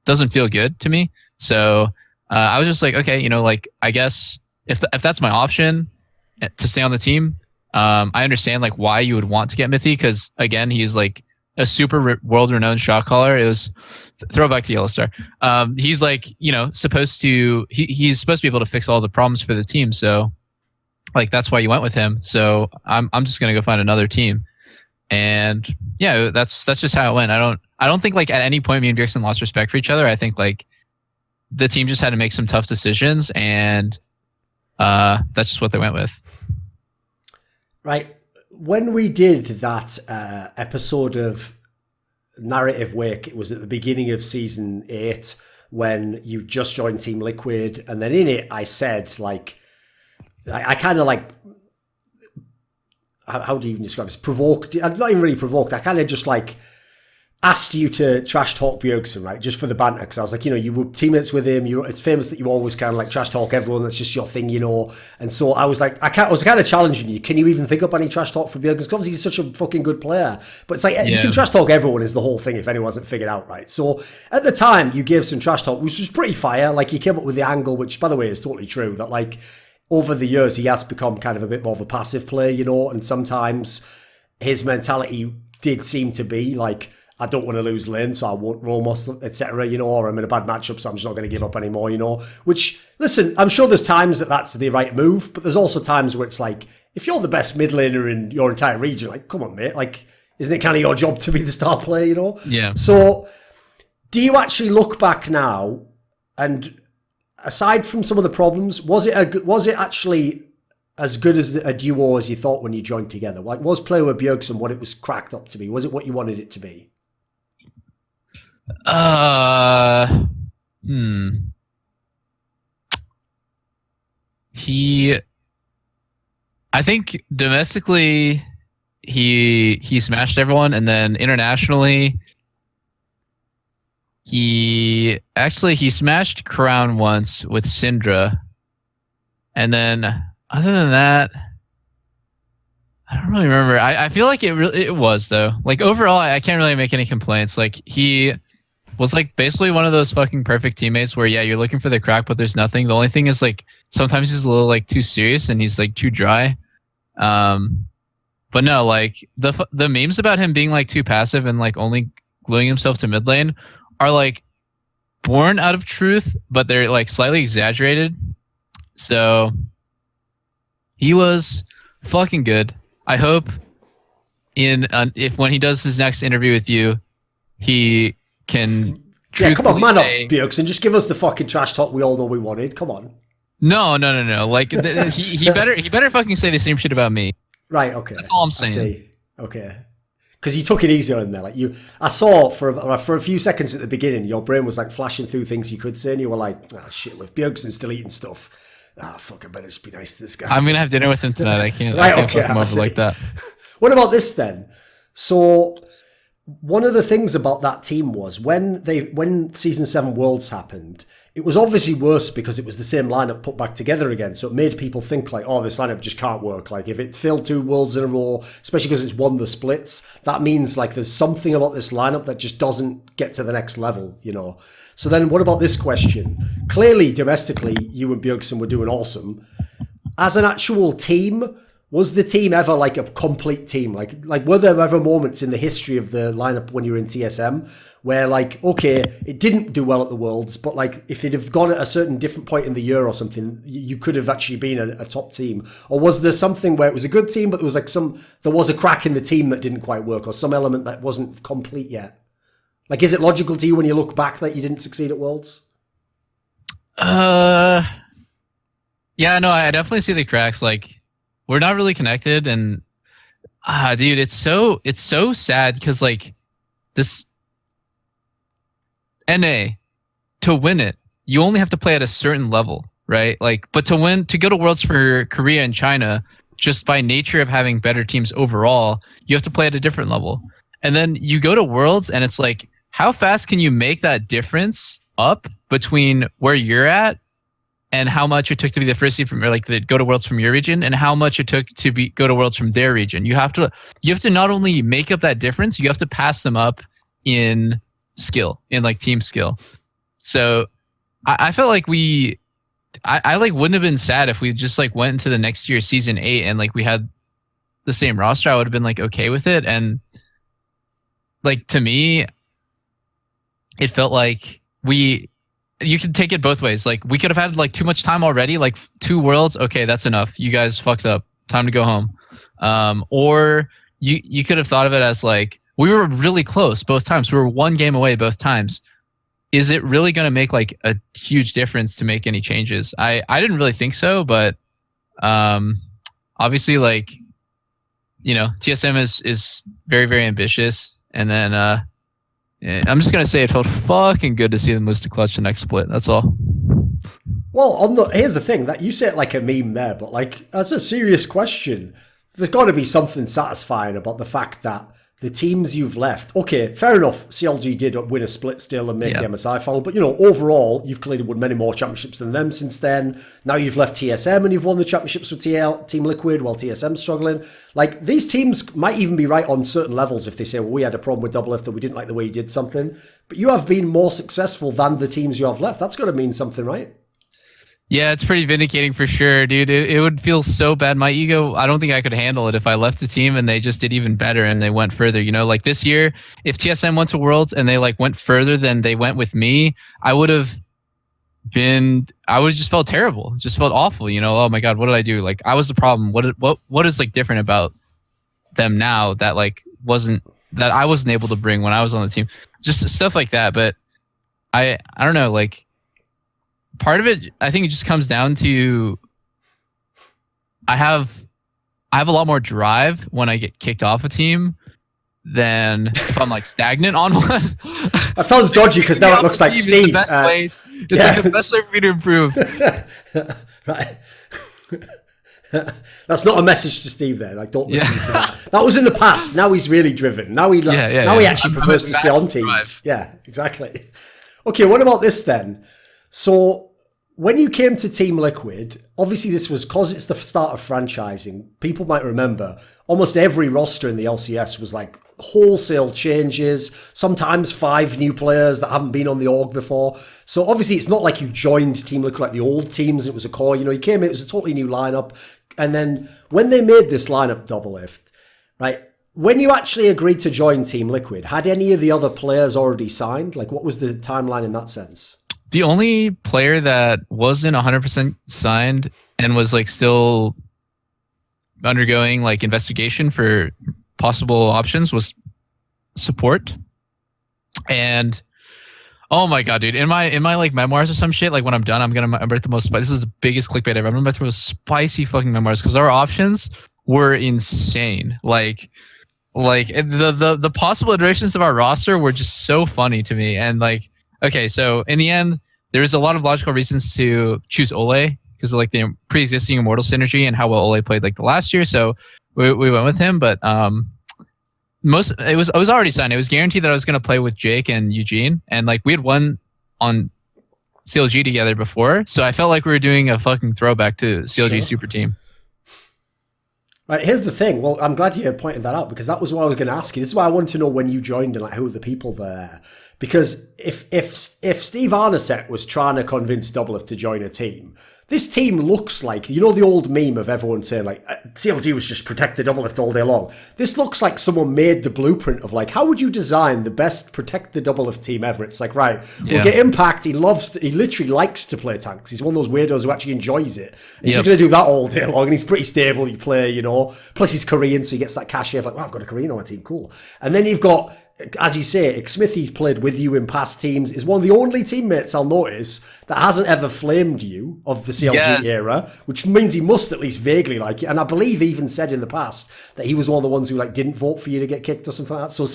doesn't feel good to me. So I was just like, okay, like, I guess if that's my option to stay on the team, I understand like why you would want to get Mithy, because again, he's like a super world-renowned shot caller. It was throwback to Yellow Star. He's like, supposed to he's supposed to be able to fix all the problems for the team. So like that's why you went with him. So I'm just gonna go find another team. And yeah, that's just how it went. I don't think like at any point me and Bjergsen lost respect for each other. I think like the team just had to make some tough decisions, and that's just what they went with. Right. When we did that episode of Narrative Wake, it was at the beginning of season 8 when you just joined Team Liquid. And then in it, I said, like, I kind of like, how do you even describe this? Provoked. Not even really provoked. I kind of just like asked you to trash talk Bjergsen, right? Just for the banter. Because I was like, you were teammates with him. It's famous that you always kind of like trash talk everyone. That's just your thing, And so I was like, I was kind of challenging you. Can you even think up any trash talk for Bjergsen? Because obviously he's such a fucking good player. But it's like, you can trash talk everyone is the whole thing if anyone hasn't figured out, right? So at the time, you gave some trash talk, which was pretty fire. Like, you came up with the angle, which, by the way, is totally true. That, like, over the years, he has become kind of a bit more of a passive player, and sometimes his mentality did seem to be like, I don't want to lose lane, so I won't roam, etc., or I'm in a bad matchup, so I'm just not going to give up anymore, Which, listen, I'm sure there's times that's the right move, but there's also times where it's like, if you're the best mid laner in your entire region, like, come on, mate, like, isn't it kind of your job to be the star player, Yeah. So, do you actually look back now, and aside from some of the problems, was it actually as good as a duo as you thought when you joined together? Like, was playing with Bjergsen what it was cracked up to be? Was it what you wanted it to be? I think domestically he smashed everyone, and then internationally he smashed Crown once with Syndra, and then other than that, I don't really remember. I feel like it was though. Like, overall, I can't really make any complaints. Like, he was like basically one of those fucking perfect teammates where, yeah, you're looking for the crack, but there's nothing. The only thing is, like, sometimes he's a little like too serious and he's like too dry. But no, like the memes about him being like too passive and like only gluing himself to mid lane are like born out of truth, but they're like slightly exaggerated. So he was fucking good. I hope if when he does his next interview with you, he can. Yeah, come on, man up, Bjergsen. Just give us the fucking trash talk we all know we wanted. Come on. No. Like he better fucking say the same shit about me. Right. Okay. That's all I'm saying. I see. Okay. Because you took it easier in there. Like I saw for a few seconds at the beginning, your brain was like flashing through things you could say, and you were like, "Ah, shit, if Bjergsen's deleting stuff, fuck, I better just be nice to this guy." I'm gonna have dinner with him tonight. I can't. Right, I can't okay, fuck him over like that. What about this then? So one of the things about that team was when Season 7 Worlds happened, it was obviously worse because it was the same lineup put back together again. So it made people think like, oh, this lineup just can't work. Like if it failed 2 Worlds in a row, especially because it's won the splits, that means like there's something about this lineup that just doesn't get to the next level, you know? So then what about this question? Clearly, domestically, you and Bjergsen were doing awesome. As an actual team, was the team ever like a complete team? Like were there ever moments in the history of the lineup when you were in TSM where like, okay, it didn't do well at the Worlds, but like if it had gone at a certain different point in the year or something, you could have actually been a top team? Or was there something where it was a good team, but there was like there was a crack in the team that didn't quite work, or some element that wasn't complete yet? Like, is it logical to you when you look back that you didn't succeed at Worlds? Yeah, no, I definitely see the cracks. Like, we're not really connected, and dude, it's so sad because like this NA, to win it, you only have to play at a certain level, right? Like, but to go to Worlds for Korea and China, just by nature of having better teams overall, you have to play at a different level. And then you go to Worlds, and it's like, how fast can you make that difference up between where you're at and how much it took to be the first seed from, or like the go to Worlds from your region, and how much it took to go to Worlds from their region? You have to not only make up that difference, you have to pass them up in skill, in like team skill. So I felt like I like wouldn't have been sad if we just like went into the next year, Season 8, and like we had the same roster. I would have been like okay with it. And like to me, it felt like you could take it both ways. Like we could have had like too much time already, like 2 Worlds. Okay, that's enough. You guys fucked up. Time to go home. Or you could have thought of it as like, we were really close both times. We were 1 game away both times. Is it really going to make like a huge difference to make any changes? I didn't really think so, but obviously like, you know, TSM is very, very ambitious. And then yeah, I'm just going to say it felt fucking good to see them lose to Clutch the next split. That's all. Well, here's the thing, that you say it like a meme there, but like, that's a serious question. There's got to be something satisfying about the fact that the teams you've left, okay, fair enough, CLG did win a split still and make the MSI final, but you know, overall, you've clearly won many more championships than them since then. Now you've left TSM and you've won the championships with Team Liquid while TSM's struggling. Like, these teams might even be right on certain levels if they say, well, we had a problem with Doublelift, or we didn't like the way you did something. But you have been more successful than the teams you have left. That's got to mean something, right? Yeah, it's pretty vindicating for sure, dude. It would feel so bad. My ego, I don't think I could handle it if I left the team and they just did even better and they went further. You know, like this year, if TSM went to Worlds and they like went further than they went with me, I would have just felt terrible. Just felt awful. You know, oh my God, what did I do? Like I was the problem. What is like different about them now that like that I wasn't able to bring when I was on the team? Just stuff like that. But I don't know, like, part of it, I think it just comes down to I have a lot more drive when I get kicked off a team than if I'm like stagnant on one. That sounds dodgy because now it looks like Steve. It's like the best way for me to improve. Right. That's not a message to Steve there. Like, don't listen to that. That was in the past. Now he's really driven. Now he actually prefers to stay on teams. Drive. Yeah, exactly. Okay, what about this then? So when you came to Team Liquid, obviously this was because it's the start of franchising. People might remember almost every roster in the LCS was like wholesale changes, sometimes 5 new players that haven't been on the org before. So obviously it's not like you joined Team Liquid like the old teams. It was a core, you know, you came in, it was a totally new lineup. And then when they made this lineup, Doublelift, right, when you actually agreed to join Team Liquid, had any of the other players already signed? Like, what was the timeline in that sense? The only player that wasn't 100% signed and was like still undergoing like investigation for possible options was support. And oh my god, dude! In my like memoirs or some shit, like when I'm done, I'm gonna write the most. This is the biggest clickbait ever. I'm gonna write the most spicy fucking memoirs because our options were insane. Like the possible iterations of our roster were just so funny to me. And like, okay, so in the end, there's a lot of logical reasons to choose Olleh because of like the pre-existing Immortal synergy and how well Olleh played like the last year. So we went with him, but it was already signed. It was guaranteed that I was going to play with Jake and Eugene, and like we had won on CLG together before, so I felt like we were doing a fucking throwback to CLG Super Team. Right, here's the thing. Well, I'm glad you pointed that out because that was what I was going to ask you. This is why I wanted to know when you joined and like who the people there. Because if Steve Arneset was trying to convince Doublelift to join a team, this team looks like, you know, the old meme of everyone saying like CLG was just protect the Doublelift all day long. This looks like someone made the blueprint of like, how would you design the best protect the Doublelift team ever? It's like, right, we'll get Impact. He literally likes to play tanks. He's one of those weirdos who actually enjoys it. He's just going to do that all day long, and he's pretty stable. You play, you know. Plus he's Korean, so he gets that cachet of like, wow, I've got a Korean on my team, cool. And then you've got, as you say, Smithy's played with you in past teams, is one of the only teammates I'll notice that hasn't ever flamed you of the CLG era, which means he must at least vaguely like you. And I believe he even said in the past that he was one of the ones who like didn't vote for you to get kicked or something like that. So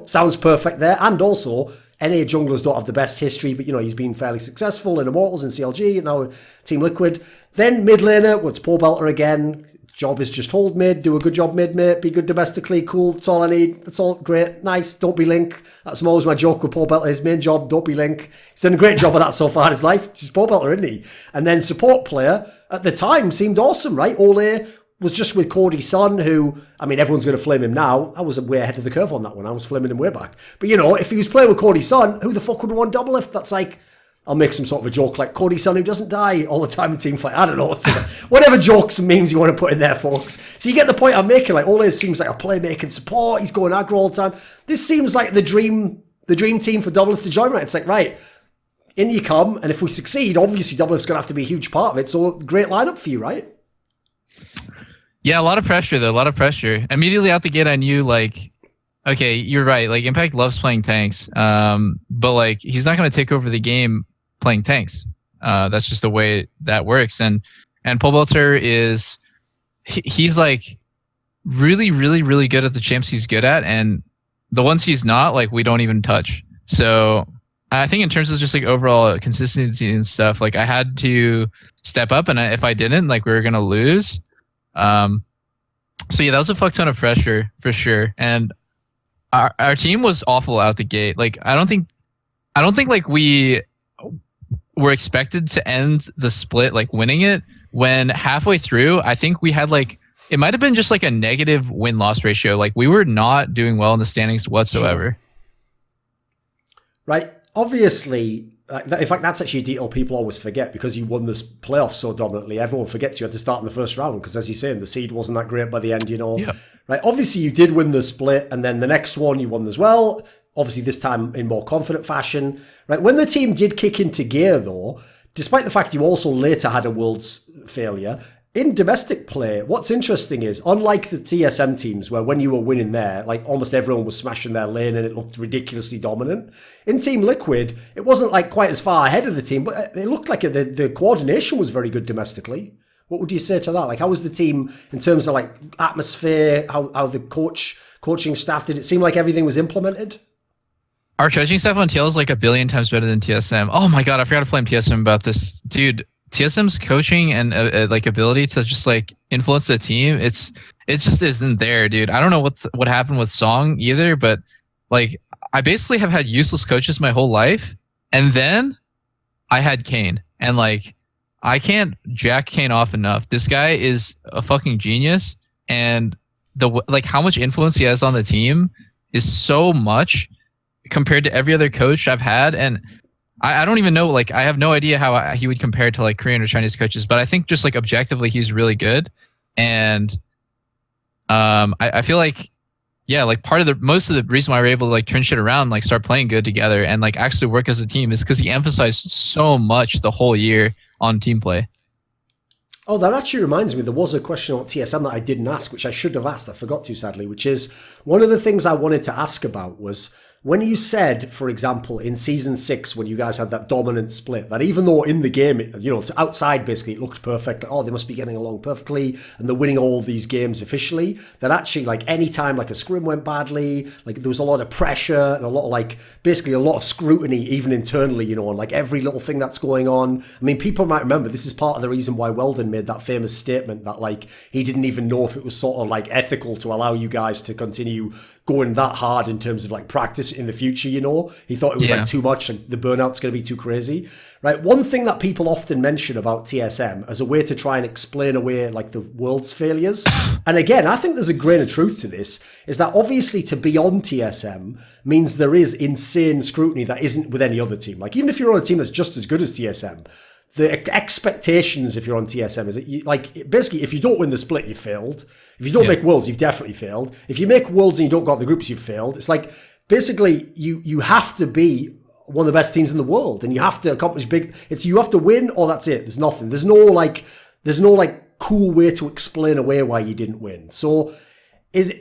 sounds perfect there. And also, NA junglers don't have the best history, but you know, he's been fairly successful in Immortals and CLG and now Team Liquid. Then mid laner, it's Pole Belter again. Job is just hold mid, do a good job mid, mate, be good domestically, cool, that's all I need, that's all great, nice, don't be Link. That's always my joke with Paul Belter, his main job, don't be Link. He's done a great job of that so far in his life, just Paul Belter, isn't he? And then support player, at the time, seemed awesome, right? Olleh was just with Cody Son, who, I mean, everyone's going to flame him now. I was way ahead of the curve on that one, I was flaming him way back. But you know, if he was playing with Cody Son, who the fuck would want Doublelift? That's like, I'll make some sort of a joke like Cody Son who doesn't die all the time in team fight. I don't know. Whatever jokes and memes you want to put in there, folks. So you get the point I'm making. Like, Olleh seems like a playmaking support. He's going aggro all the time. This seems like the dream team for Doublelift to join, right? It's like, right, in you come, and if we succeed, obviously Doublelift's going to have to be a huge part of it. So great lineup for you, right? Yeah, a lot of pressure, though. A lot of pressure. Immediately out the gate, I knew, like, okay, you're right. Like, Impact loves playing tanks. But, like, he's not going to take over the game playing tanks. That's just the way that works. And Pole Belter is, he's like really, really, really good at the champs he's good at, and the ones he's not, like, we don't even touch. So I think in terms of just like overall consistency and stuff, like I had to step up, and if I didn't, like, we were gonna lose. So yeah, that was a fuck ton of pressure for sure. And our team was awful out the gate. Like I don't think like we were expected to end the split like winning it, when halfway through I think we had like, it might have been just like a negative win-loss ratio. Like we were not doing well in the standings whatsoever. Right. Obviously, in fact, that's actually a detail people always forget, because you won this playoff so dominantly. Everyone forgets you had to start in the first round because, as you say, the seed wasn't that great by the end, you know. Yeah. Right. Obviously, you did win the split, and then the next one you won as well. Obviously, this time in more confident fashion. Right. When the team did kick into gear, though, despite the fact you also later had a Worlds failure, in domestic play, what's interesting is, unlike the TSM teams where when you were winning there, like almost everyone was smashing their lane and it looked ridiculously dominant, in Team Liquid, it wasn't like quite as far ahead of the team, but it looked like the coordination was very good domestically. What would you say to that? Like, how was the team in terms of like atmosphere, how the coaching staff, did it seem like everything was implemented? Our coaching staff on TL is like a billion times better than TSM. Oh my God, I forgot to flame TSM about this. Dude, TSM's coaching and like ability to just like influence the team, it just isn't there, dude. I don't know what happened with Song either, but like I basically have had useless coaches my whole life, and then I had Kane, and like I can't jack Kane off enough. This guy is a fucking genius, and like how much influence he has on the team is so much compared to every other coach I've had. And I don't even know, like, I have no idea how he would compare to like Korean or Chinese coaches, but I think just like objectively, he's really good. And I feel like, yeah, like most of the reason why we're able to like turn shit around, like start playing good together and like actually work as a team is because he emphasized so much the whole year on team play. Oh, that actually reminds me, there was a question on TSM that I didn't ask, which I should have asked, I forgot to sadly, which is one of the things I wanted to ask about was when you said, for example, in Season 6, when you guys had that dominant split, that even though in the game, outside basically it looked perfect, like, oh, they must be getting along perfectly, and they're winning all these games officially, that actually, like, any time, like, a scrim went badly, like, there was a lot of pressure, and a lot of, like, basically a lot of scrutiny, even internally, on, like, every little thing that's going on. I mean, people might remember, this is part of the reason why Weldon made that famous statement that, like, he didn't even know if it was sort of, like, ethical to allow you guys to continue going that hard in terms of like practice in the future, he thought it was like too much and the burnout's going to be too crazy, right? One thing that people often mention about TSM as a way to try and explain away like the world's failures, and again, I think there's a grain of truth to this, is that obviously to be on TSM means there is insane scrutiny that isn't with any other team. Like even if you're on a team that's just as good as TSM, the expectations if you're on TSM is that you, like basically if you don't win the split, you failed. If you don't make Worlds, you've definitely failed. If you make Worlds and you don't go out the groups, you've failed. It's like basically you have to be one of the best teams in the world, and you have to accomplish big. It's you have to win, or that's it. There's nothing. There's no cool way to explain away why you didn't win. So is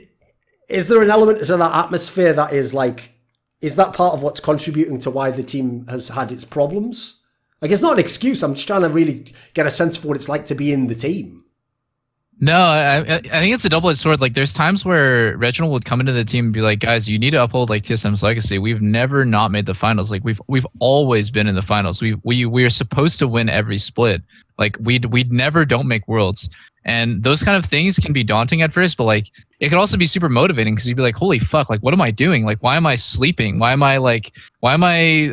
there an element to that atmosphere that is that part of what's contributing to why the team has had its problems? Like it's not an excuse. I'm just trying to really get a sense for what it's like to be in the team. No, I think it's a double-edged sword. Like, there's times where Reginald would come into the team and be like, "Guys, you need to uphold like TSM's legacy. We've never not made the finals. Like, we've always been in the finals. We're supposed to win every split. Like, we'd never don't make worlds." And those kind of things can be daunting at first, but like, it can also be super motivating because you'd be like, "Holy fuck! Like, what am I doing? Like, why am I sleeping? Why am I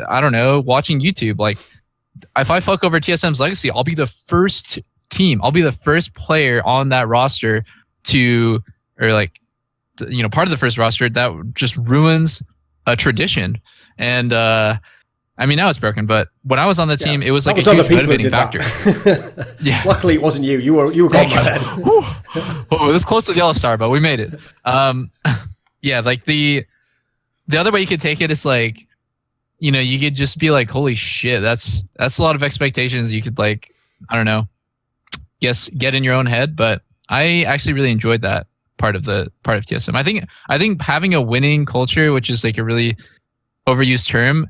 I don't know, watching YouTube? Like, if I fuck over TSM's legacy, I'll be the first." I'll be the first player on that roster part of the first roster that just ruins a tradition. And I mean, now it's broken, but when I was on the team, it was like a huge motivating factor. Yeah. Luckily, it wasn't you. You were gone by then. It was close to the Yellow Star, but we made it. Yeah, like the other way you could take it is like, you could just be like, holy shit, that's a lot of expectations. You could like, I don't know, get in your own head, but I actually really enjoyed that part of TSM. I think having a winning culture, which is like a really overused term,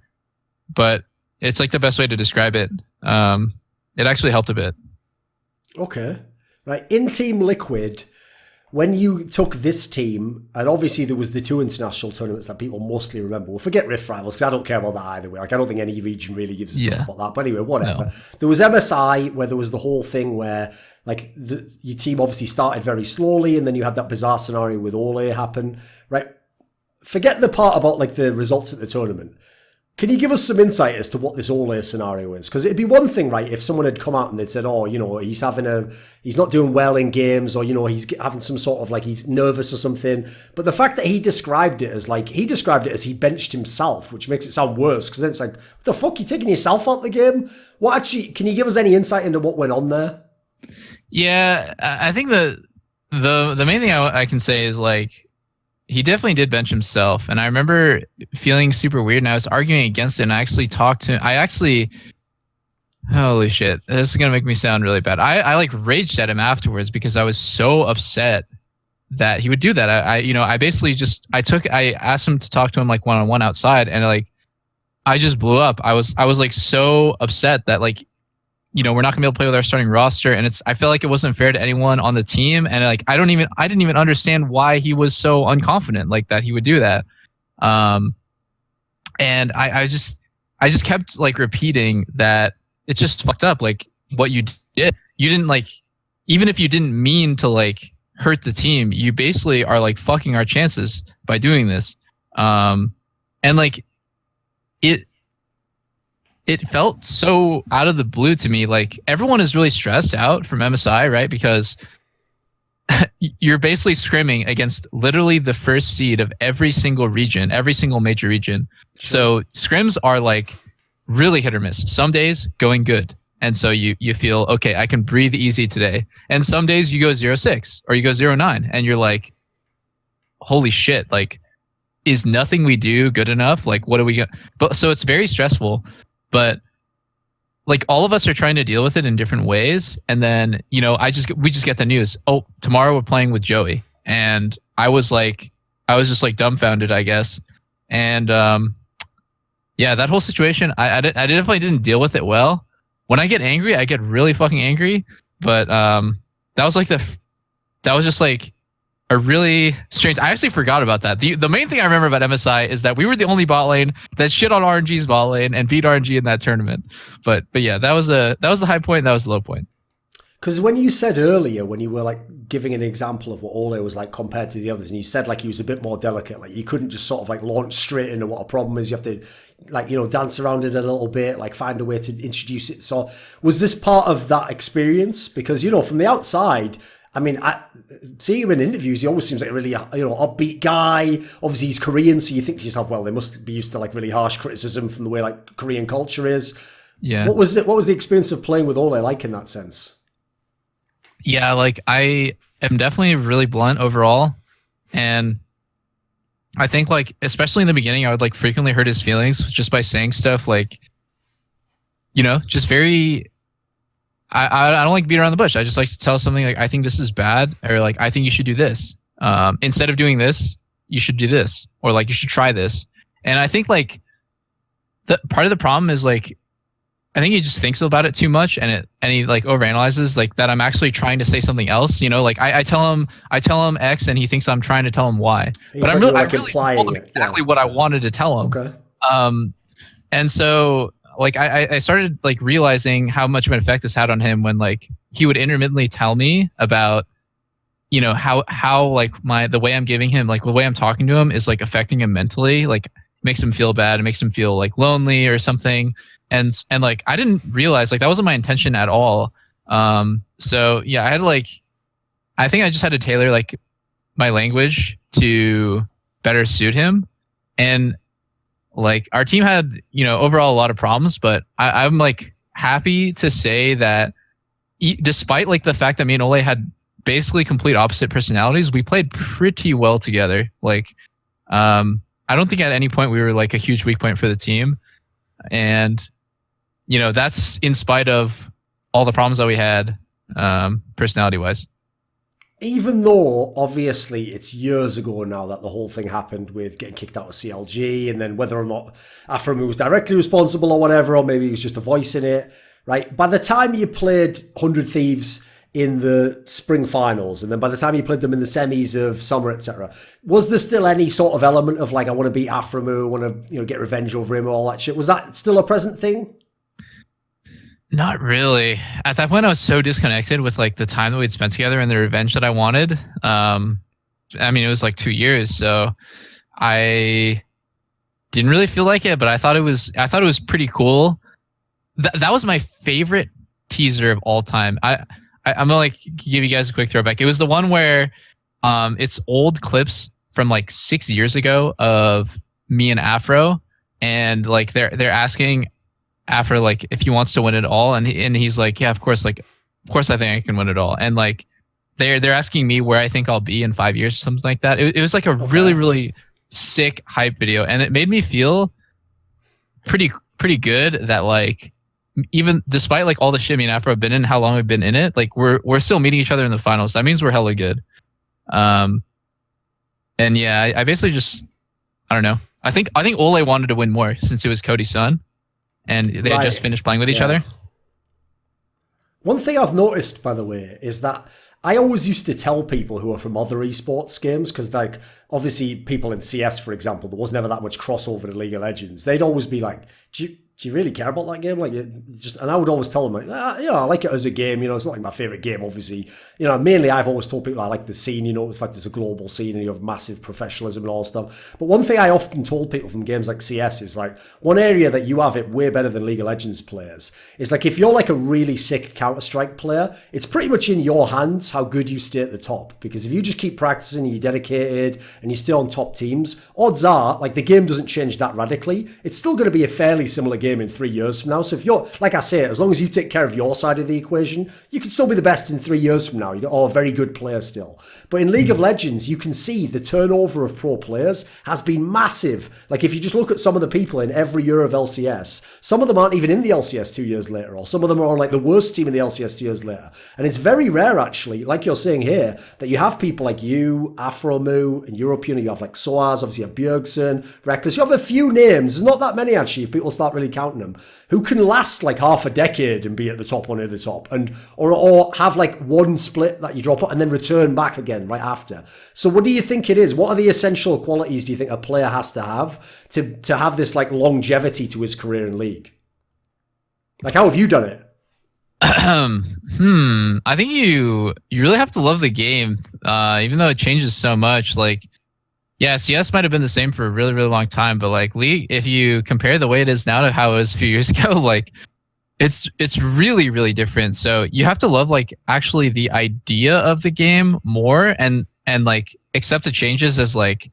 but it's like the best way to describe it. It actually helped a bit. Okay, right. In Team Liquid, when you took this team, and obviously there was the 2 international tournaments that people mostly remember. We'll forget Rift Rivals because I don't care about that either way. Like I don't think any region really gives a stuff about that. But anyway, whatever. No. There was MSI where there was the whole thing where like your team obviously started very slowly, and then you had that bizarre scenario with Olleh happen. Right? Forget the part about like the results at the tournament. Can you give us some insight as to what this Olleh scenario is? Because it'd be one thing, right, if someone had come out and they'd said, oh, he's not doing well in games, or, he's having some sort of like, he's nervous or something. But the fact that he described it as he benched himself, which makes it sound worse, because then it's like, what the fuck, you taking yourself out the game? What actually, can you give us any insight into what went on there? Yeah, I think the main thing I can say is like, he definitely did bench himself, and I remember feeling super weird, and I was arguing against it, and I actually talked to him. Holy shit, this is gonna make me sound really bad. I like raged at him afterwards because I was so upset that he would do that. I basically just I asked him to talk to him like one-on-one outside, and like I just blew up. I was like so upset that like, we're not gonna be able to play with our starting roster, and I felt like it wasn't fair to anyone on the team, and like I didn't even understand why he was so unconfident like that he would do that. And I just kept like repeating that it's just fucked up. Like what you did, you didn't like, even if you didn't mean to like hurt the team, you basically are like fucking our chances by doing this. And like it felt so out of the blue to me. Like everyone is really stressed out from MSI, right? Because you're basically scrimming against literally the first seed of every single region, every single major region. Sure. So scrims are like really hit or miss. Some days going good. And so you feel, okay, I can breathe easy today. And some days you go 0-6 or you go 0-9 and you're like, holy shit, like, is nothing we do good enough? Like, what are we going to... But so it's very stressful. But like all of us are trying to deal with it in different ways, and then we just get the news. Oh, tomorrow we're playing with Joey, and I was just like dumbfounded, I guess, and yeah, that whole situation, I definitely didn't deal with it well. When I get angry, I get really fucking angry, but that was just like a really strange. I actually forgot about that. The main thing I remember about MSI is that we were the only bot lane that shit on RNG's bot lane and beat RNG in that tournament. But yeah, that was the high point. That was the low point. Because when you said earlier, when you were like giving an example of what Olleh was like compared to the others, and you said like he was a bit more delicate, like you couldn't just sort of like launch straight into what a problem is. You have to like, dance around it a little bit, like find a way to introduce it. So was this part of that experience? Because, from the outside, I mean, seeing him in interviews, he always seems like a really, upbeat guy. Obviously, he's Korean, so you think to yourself, well, they must be used to like really harsh criticism from the way like Korean culture is. Yeah. What was the experience of playing with Olleh like in that sense? Yeah, like I am definitely really blunt overall, and I think like especially in the beginning, I would like frequently hurt his feelings just by saying stuff like, just very. I don't like beat around the bush. I just like to tell something like, I think this is bad, or like, I think you should do this. Instead of doing this, you should do this, or like, you should try this. And I think like the part of the problem is like, I think he just thinks about it too much, and he like overanalyzes like that. I'm actually trying to say something else. Like I tell him X, and he thinks I'm trying to tell him Y. But I really told him exactly what I wanted to tell him. Okay. And so like I started like realizing how much of an effect this had on him when like he would intermittently tell me about how like the way I'm giving him, like the way I'm talking to him is like affecting him mentally, like makes him feel bad, it makes him feel like lonely or something. And like I didn't realize like that wasn't my intention at all. So yeah, I think I just had to tailor like my language to better suit him. And like our team had, overall a lot of problems, but I'm like happy to say that despite like the fact that me and Olleh had basically complete opposite personalities, we played pretty well together. Like, I don't think at any point we were like a huge weak point for the team. And, that's in spite of all the problems that we had, personality wise. Even though, obviously, it's years ago now that the whole thing happened with getting kicked out of CLG, and then whether or not aphromoo was directly responsible or whatever, or maybe he was just a voice in it, right? By the time you played 100 Thieves in the spring finals, and then by the time you played them in the semis of summer, etc., was there still any sort of element of like, I want to beat aphromoo, I want to get revenge over him, all that shit? Was that still a present thing? Not really. At that point, I was so disconnected with like the time that we'd spent together and the revenge that I wanted. I mean, it was like 2 years, so I didn't really feel like it, but I thought it was pretty cool. That was my favorite teaser of all time. I'm gonna like give you guys a quick throwback. It was the one where it's old clips from like 6 years ago of me and Afro, and like they're asking Afro like if he wants to win it all, and he's like, yeah, of course I think I can win it all. And like they're asking me where I think I'll be in 5 years, something like that. It was like a really, really sick hype video, and it made me feel pretty good that like even despite like all the shit me and Afro have been in, how long we've been in it, like we're still meeting each other in the finals. That means we're hella good. And yeah, I basically just, I don't know. I think Olleh wanted to win more since it was Cody's son, and they had just finished playing with each other. One thing I've noticed, by the way, is that I always used to tell people who are from other esports games, because like obviously people in CS, for example, there was never that much crossover in League of Legends. They'd always be like, do you really care about that game? Like, and I would always tell them, like, I like it as a game. It's not like my favorite game, obviously. Mainly I've always told people I like the scene. It's like there's a global scene and you have massive professionalism and all stuff. But one thing I often told people from games like CS is like, one area that you have it way better than League of Legends players is like, if you're like a really sick Counter-Strike player, it's pretty much in your hands how good you stay at the top. Because if you just keep practicing, you're dedicated, and you stay on top teams, odds are, like, the game doesn't change that radically. It's still going to be a fairly similar game in 3 years from now. So if you're, like I say, as long as you take care of your side of the equation, you can still be the best in 3 years from now. You're a very good player still. But in League of Legends, you can see the turnover of pro players has been massive. Like, if you just look at some of the people in every year of LCS, some of them aren't even in the LCS 2 years later, or some of them are on, like, the worst team in the LCS 2 years later. And it's very rare, actually, like you're saying here, that you have people like you, aphromoo, and European. You have like Soaz, obviously you have Bjergsen, Reckless. You have a few names. There's not that many, actually, if people start really counting them, who can last like half a decade and be at the top or near the top, and or have like one split that you drop and then return back again right after. So what do you think it is? What are the essential qualities do you think a player has to have this like longevity to his career in League? Like, how have you done it? I think you really have to love the game, even though it changes so much. Like, yeah, CS might have been the same for a really, really long time, but like League, if you compare the way it is now to how it was a few years ago, like it's really, really different. So you have to love like actually the idea of the game more, and like accept the changes as like,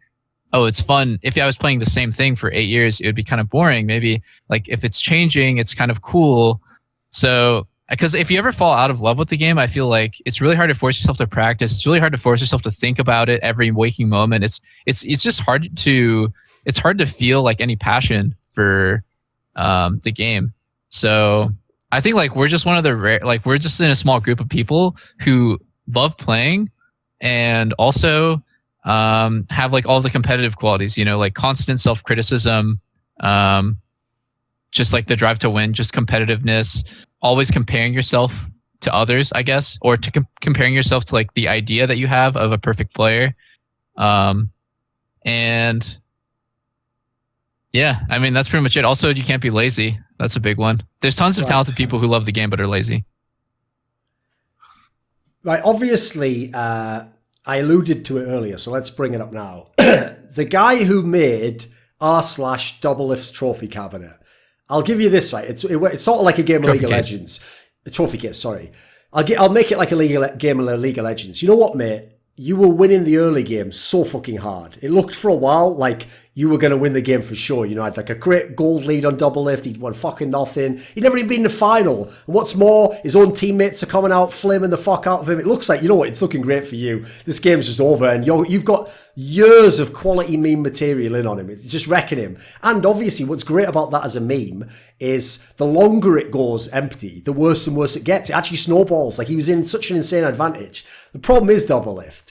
oh, it's fun. If I was playing the same thing for 8 years, it would be kind of boring. Maybe like if it's changing, it's kind of cool. So, because if you ever fall out of love with the game, I feel like it's really hard to force yourself to practice. It's really hard to force yourself to think about it every waking moment. It's just hard to feel like any passion for the game. So I think like we're just one of the rare, like we're just in a small group of people who love playing and also have like all the competitive qualities, you know, like constant self-criticism, just like the drive to win, just competitiveness, always comparing yourself to others, I guess, or to comparing yourself to like the idea that you have of a perfect player. And yeah, I mean, that's pretty much it. Also, you can't be lazy. That's a big one. There's tons of talented people who love the game but are lazy. Right. Obviously, I alluded to it earlier, so let's bring it up now. The guy who made r/Doublelift's trophy cabinet. I'll give you this, right? It's sort of like a game of League of Legends. A trophy case, sorry. I'll make it like a game of League of Legends. You know what, mate? You were winning the early game so fucking hard. It looked for a while like you were going to win the game for sure. You know, I had like a great gold lead on Doublelift. He'd won fucking nothing. He'd never even been in the final. And what's more, his own teammates are coming out, flaming the fuck out of him. It looks like, you know what, it's looking great for you. This game's just over and you've got years of quality meme material in on him. It's just wrecking him. And obviously what's great about that as a meme is the longer it goes empty, the worse and worse it gets. It actually snowballs. Like, he was in such an insane advantage. The problem is Doublelift.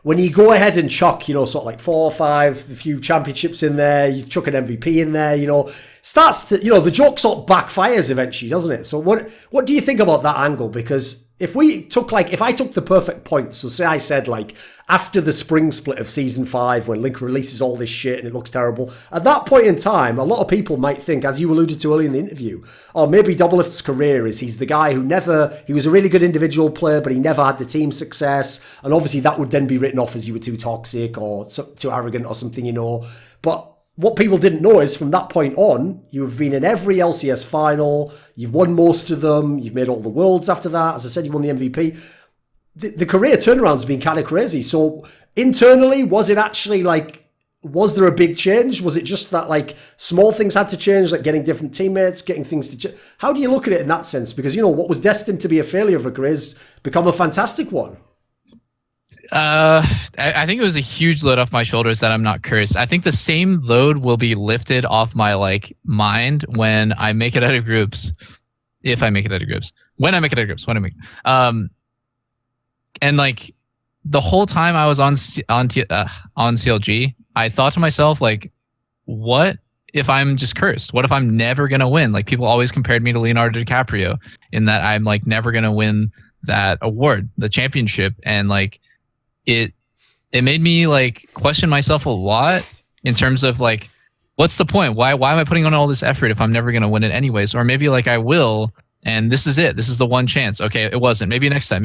When you go ahead and chuck, you know, sort of like 4 or 5, a few championships in there, you chuck an MVP in there, you know, starts to, you know, the joke sort of backfires eventually, doesn't it? So what do you think about that angle? Because if I took the perfect points, so say I said like after the spring split of season 5, when Link releases all this shit and it looks terrible, at that point in time, a lot of people might think, as you alluded to earlier in the interview, oh, maybe Doublelift's career is he's the guy who he was a really good individual player, but he never had the team success. And obviously that would then be written off as you were too toxic or too arrogant or something, you know. But what people didn't know is from that point on, you've been in every LCS final, you've won most of them, you've made all the worlds after that. As I said, you won the MVP. The career turnaround's been kind of crazy. So internally, was it actually like, was there a big change? Was it just that like small things had to change, like getting different teammates, getting things to change? How do you look at it in that sense? Because, you know, what was destined to be a failure of a career has become a fantastic one. I think it was a huge load off my shoulders that I'm not cursed. I think the same load will be lifted off my like mind when I make it out of groups. If I make it out of groups. When I make it out of groups. And like the whole time I was on CLG, I thought to myself, like, what if I'm just cursed? What if I'm never gonna win? Like, people always compared me to Leonardo DiCaprio in that I'm like never gonna win that award, the championship, and like it made me like question myself a lot in terms of like, what's the point? Why am I putting on all this effort if I'm never going to win it anyways? Or maybe like I will, and this is it. This is the one chance. Okay, it wasn't. Maybe next time.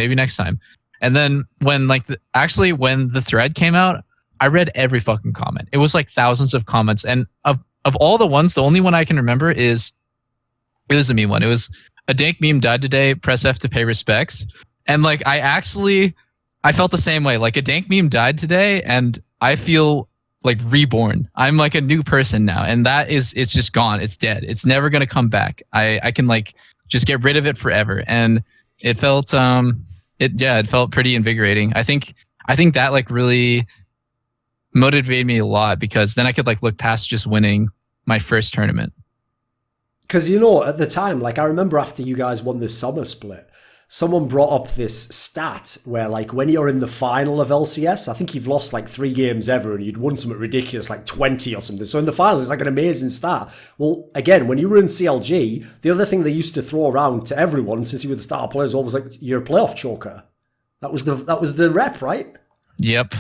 And then when like when the thread came out, I read every fucking comment. It was like thousands of comments, and of all the ones, the only one I can remember it was a meme one. It was a dank meme died today. Press F to pay respects. And like I felt the same way. Like a dank meme died today, and I feel like reborn. I'm like a new person now, and it's just gone. It's dead. It's never gonna come back. I can like just get rid of it forever. And it felt it felt pretty invigorating. I think that like really motivated me a lot, because then I could like look past just winning my first tournament. Because, you know, at the time, like I remember after you guys won this summer split, someone brought up this stat where, like, when you're in the final of LCS, I think you've lost like 3 games ever and you'd won something ridiculous, like 20 or something. So in the finals, it's like an amazing stat. Well, again, when you were in CLG, the other thing they used to throw around to everyone, since you were the star player, was always like, you're a playoff choker. That was the rep, right? Yep.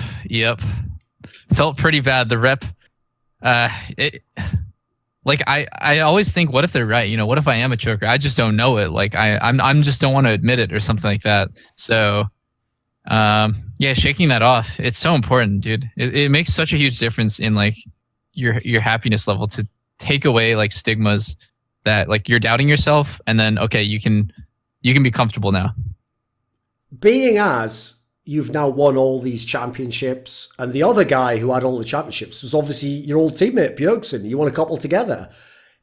Felt pretty bad. The rep, like I always think, what if they're right? You know, what if I am a choker? I just don't know it. Like I'm just don't want to admit it or something like that. So, yeah, shaking that off, it's so important, dude. It makes such a huge difference in like your happiness level, to take away like stigmas that like you're doubting yourself, and then okay, you can be comfortable now. Being as you've now won all these championships, and the other guy who had all the championships was obviously your old teammate, Bjergsen. You won a couple together.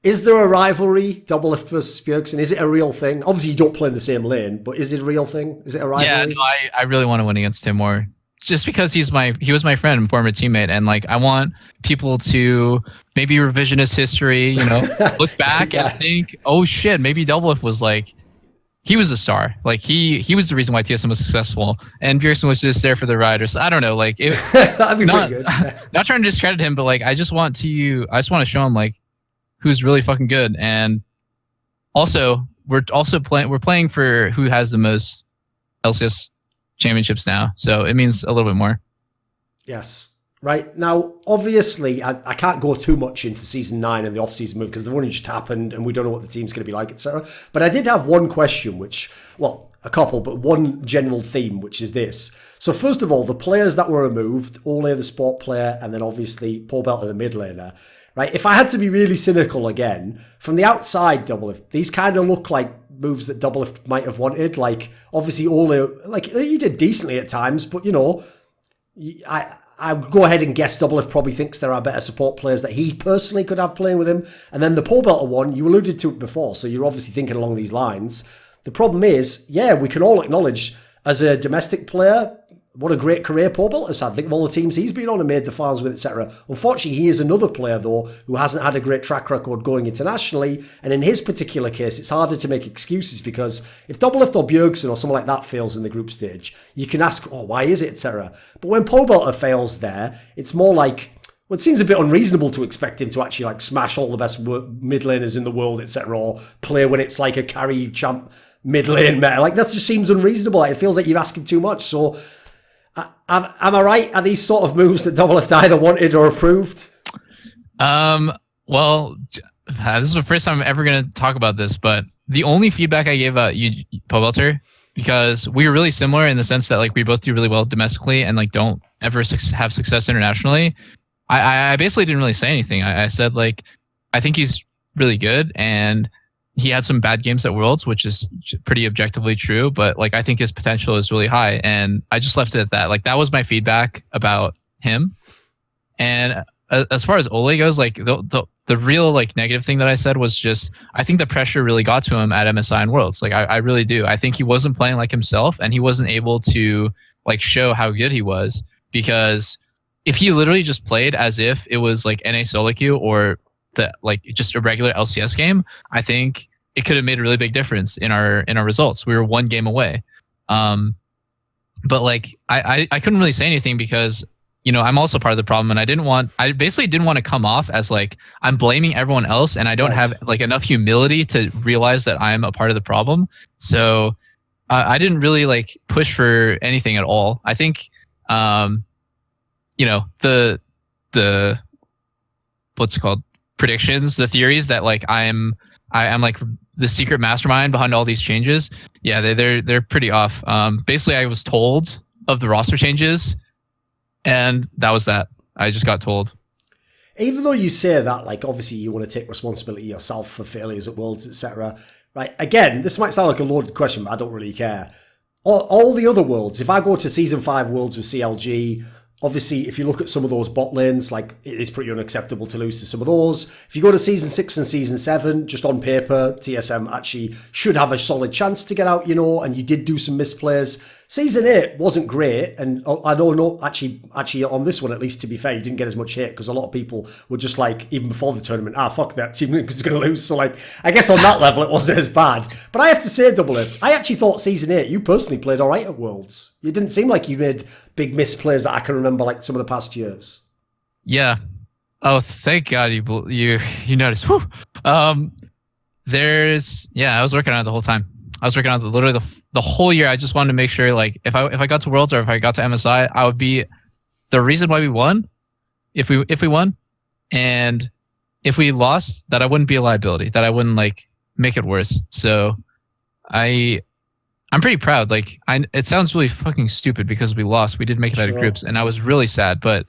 Is there a rivalry, Doublelift versus Bjergsen? Is it a real thing? Obviously, you don't play in the same lane, but is it a real thing? Is it a rivalry? Yeah, no, I really want to win against him more. Just because he was my friend and former teammate, and like I want people to maybe revisionist history, you know, look back and think, oh shit, maybe Doublelift was like, he was a star. Like he was the reason why TSM was successful, and Bjergsen was just there for the riders. I don't know, like it, that'd be pretty good. Not trying to discredit him, but like I just want to show him like who's really fucking good. And also we're playing for who has the most LCS championships now, so it means a little bit more. Yes. Right. Now, obviously, I can't go too much into Season 9 and the off-season move because they've only just happened and we don't know what the team's going to be like, etc. But I did have one question, which, well, a couple, but one general theme, which is this. So first of all, the players that were removed, Olleh, the support player, and then obviously Pobelter, the mid laner, right? If I had to be really cynical again, from the outside, Doublelift, these kind of look like moves that Doublelift might have wanted. Like, obviously, Olleh, like, he did decently at times, but, you know, I would go ahead and guess Doublelift probably thinks there are better support players that he personally could have playing with him. And then the Pobelter one, you alluded to it before, so you're obviously thinking along these lines. The problem is, yeah, we can all acknowledge as a domestic player, what a great career Pobelter's had. Think of all the teams he's been on and made the finals with, etc. Unfortunately, he is another player, though, who hasn't had a great track record going internationally. And in his particular case, it's harder to make excuses because if Doublelift or Bjergsen or someone like that fails in the group stage, you can ask, oh, why is it, etc. But when Pobelter fails there, it's more like, well, it seems a bit unreasonable to expect him to actually like smash all the best mid laners in the world, etc. Or play when it's like a carry champ mid lane meta. Like, that just seems unreasonable. Like, it feels like you're asking too much. So, am I right? Are these sort of moves that Doublelift either wanted or approved? Well, this is the first time I'm ever going to talk about this, but the only feedback I gave you, Pobelter, because we were really similar in the sense that like we both do really well domestically and like don't ever have success internationally. I basically didn't really say anything. I said like, I think he's really good and he had some bad games at Worlds, which is pretty objectively true, but like I think his potential is really high, and I just left it at that. Like that was my feedback about him. And as far as Olleh goes, like the real like negative thing that I said was just I think the pressure really got to him at MSI and Worlds. Like I really do. I think he wasn't playing like himself, and he wasn't able to like show how good he was, because if he literally just played as if it was like NA solo queue or like just a regular LCS game, I think it could have made a really big difference in our results. We were 1 game away. But like I couldn't really say anything because, you know, I'm also part of the problem, and I basically didn't want to come off as like I'm blaming everyone else and I don't have like enough humility to realize that I'm a part of the problem. So I didn't really like push for anything at all. I think you know, the what's it called? Predictions, the theories that like I'm like the secret mastermind behind all these changes. Yeah, they're pretty off. Basically, I was told of the roster changes, and that was that. I just got told. Even though you say that, like obviously you want to take responsibility yourself for failures at Worlds, etc. Right? Again, this might sound like a loaded question, but I don't really care. All the other Worlds, if I go to Season 5 Worlds with CLG, obviously, if you look at some of those bot lanes, like it is pretty unacceptable to lose to some of those. If you go to Season 6 and Season 7, just on paper, TSM actually should have a solid chance to get out, you know, and you did do some misplays. Season 8 wasn't great, and I don't know, actually on this one, at least, to be fair, you didn't get as much hate, because a lot of people were just like, even before the tournament, fuck that, Team Liquid's going to lose. So, like, I guess on that level, it wasn't as bad. But I have to say, Doublelift, I actually thought Season 8, you personally played all right at Worlds. You didn't seem like you made big misplays that I can remember, like some of the past years. Yeah. Oh, thank God you noticed. Whew. I was working on it the whole time. I was working on it literally the whole year. I just wanted to make sure, like, if I got to Worlds or if I got to MSI, I would be the reason why we won, if we won, and if we lost, that I wouldn't be a liability, that I wouldn't like make it worse. So I'm pretty proud. Like, it sounds really fucking stupid because we lost. We did make it out of groups, and I was really sad. But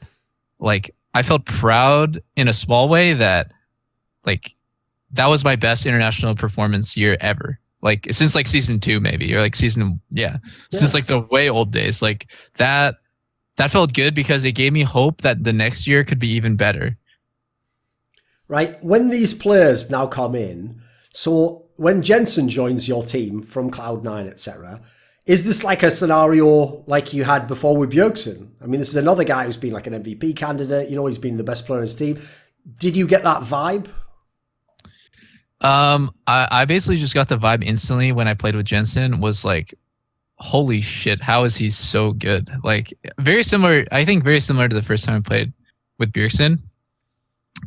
like, I felt proud in a small way that, like, that was my best international performance year ever. Like, since like Season 2 maybe, or like since like the way old days. Like that felt good because it gave me hope that the next year could be even better. Right. When these players now come in, so when Jensen joins your team from Cloud9, etc., is this like a scenario like you had before with Bjergsen? I mean, this is another guy who's been like an MVP candidate. You know, he's been the best player in his team. Did you get that vibe? I basically just got the vibe instantly when I played with Jensen. Was like, holy shit, how is he so good? Like, very similar. I think very similar to the first time I played with Bjergsen.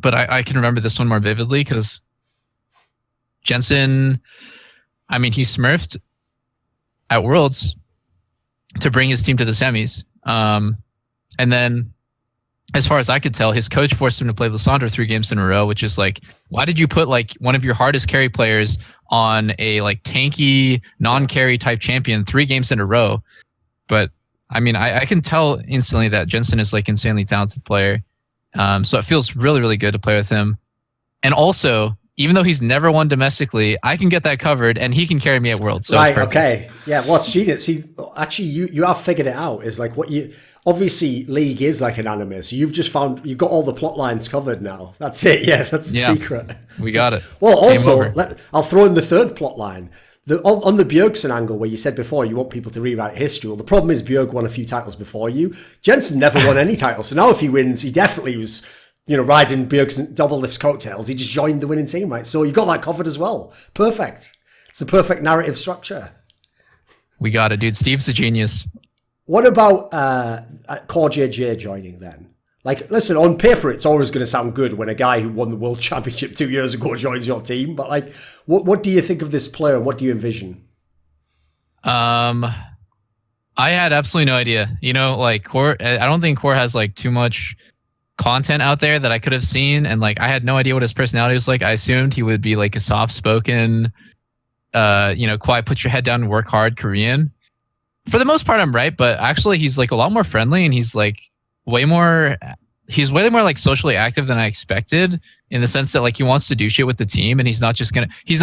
But I can remember this one more vividly because Jensen, I mean, he smurfed at Worlds to bring his team to the semis. And then, as far as I could tell, his coach forced him to play Lissandra 3 games in a row, which is like, why did you put like one of your hardest carry players on a like tanky, non-carry type champion 3 games in a row? But I mean, I can tell instantly that Jensen is like insanely talented player. So it feels really, really good to play with him. And also, even though he's never won domestically, I can get that covered, and he can carry me at Worlds. So right, okay. Yeah, well, it's genius. See, actually, you have figured it out. Is like what you... Obviously, League is like an anime, so you've got all the plot lines covered now. That's it, yeah, that's the secret. We got it. Well, also, I'll throw in the third plot line. On the Bjergsen angle, where you said before you want people to rewrite history, well, the problem is Bjerg won a few titles before you. Jensen never won any titles, so now if he wins, he definitely was... riding Bjergsen Doublelift's coattails. He just joined the winning team, right? So you got that covered as well. Perfect. It's the perfect narrative structure. We got it, dude. Steve's a genius. What about CoreJJ joining then? Like, listen, on paper, it's always going to sound good when a guy who won the World Championship 2 years ago joins your team. But like, what do you think of this player, and what do you envision? I had absolutely no idea. Like Core, I don't think Core has like too much content out there that I could have seen, and like I had no idea what his personality was like. I assumed he would be like a soft-spoken, quiet, put your head down and work hard Korean. For the most part, I'm right, but actually he's like a lot more friendly, and he's way more like socially active than I expected, in the sense that like he wants to do shit with the team, and he's not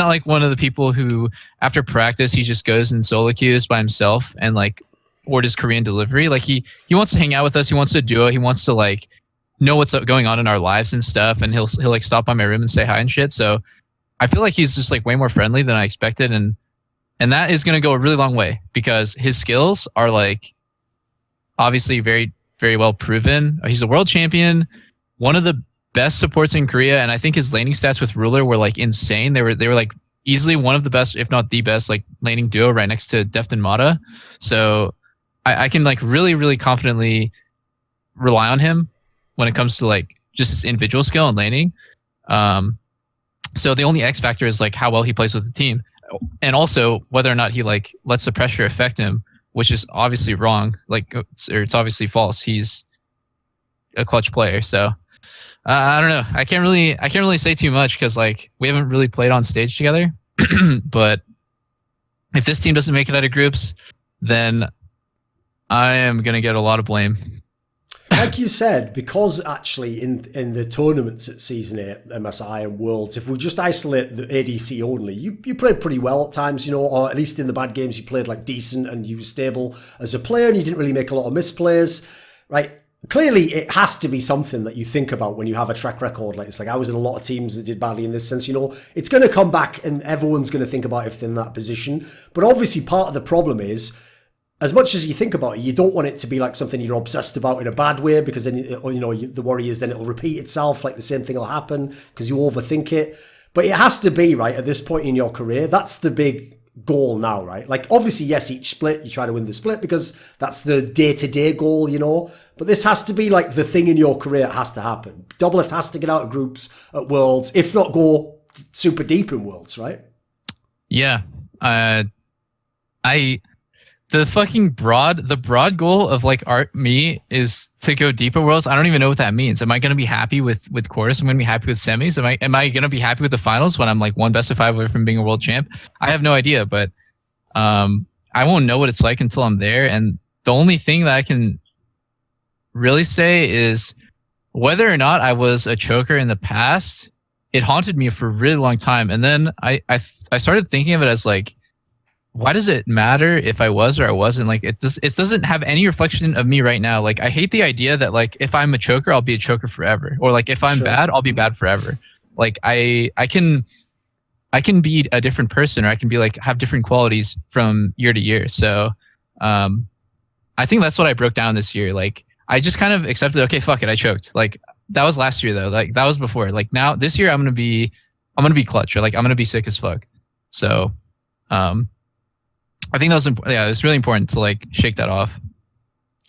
like one of the people who after practice he just goes and solo queues by himself and like orders Korean delivery. Like he wants to hang out with us, he wants to duo, he wants to like know what's going on in our lives and stuff, and he'll like stop by my room and say hi and shit. So I feel like he's just like way more friendly than I expected, and that is going to go a really long way because his skills are like obviously very, very well proven. He's a world champion, one of the best supports in Korea, and I think his laning stats with Ruler were like insane. They were like easily one of the best, if not the best, like laning duo right next to Deft and Mata. So I can like really, really confidently rely on him when it comes to like just his individual skill and laning. So the only X factor is like how well he plays with the team, and also whether or not he like lets the pressure affect him, which is obviously wrong. Like, it's obviously false. He's a clutch player. So I don't know. I can't really say too much because like we haven't really played on stage together. But if this team doesn't make it out of groups, then I am gonna get a lot of blame. Like you said, because actually in the tournaments at Season 8, MSI and Worlds, if we just isolate the ADC only, you played pretty well at times, or at least in the bad games you played like decent and you were stable as a player and you didn't really make a lot of misplays, right? Clearly, it has to be something that you think about when you have a track record like this. Like, I was in a lot of teams that did badly in this sense. You know, it's going to come back and everyone's going to think about if they're in that position. But obviously, part of the problem is, as much as you think about it, you don't want it to be like something you're obsessed about in a bad way, because then, you know, the worry is then it'll repeat itself, like the same thing will happen because you overthink it. But it has to be, right, at this point in your career, that's the big goal now, right? Like, obviously, yes, each split, you try to win the split because that's the day-to-day goal, you know? But this has to be, like, the thing in your career that has to happen. Doublelift has to get out of groups at Worlds, if not go super deep in Worlds, right? Yeah. The broad goal of like me is to go deep at Worlds. I don't even know what that means. Am I going to be happy with quarters? I'm going to be happy with semis. Am I going to be happy with the finals when I'm like one best of 5 away from being a world champ? I have no idea, but I won't know what it's like until I'm there. And the only thing that I can really say is whether or not I was a choker in the past, it haunted me for a really long time. And then I started thinking of it as like, why does it matter if I was or I wasn't? Like, it doesn't have any reflection of me right now. Like, I hate the idea that like if I'm a choker, I'll be a choker forever, or like if I'm bad, I'll be bad forever. Like I can be a different person, or I can be like have different qualities from year to year. So I think that's what I broke down this year. Like, I just kind of accepted, okay, fuck it, I choked. Like, that was last year though. Like, that was before. Like, now this year I'm gonna be clutch, or like I'm gonna be sick as fuck. So I think that was yeah, it's really important to like shake that off.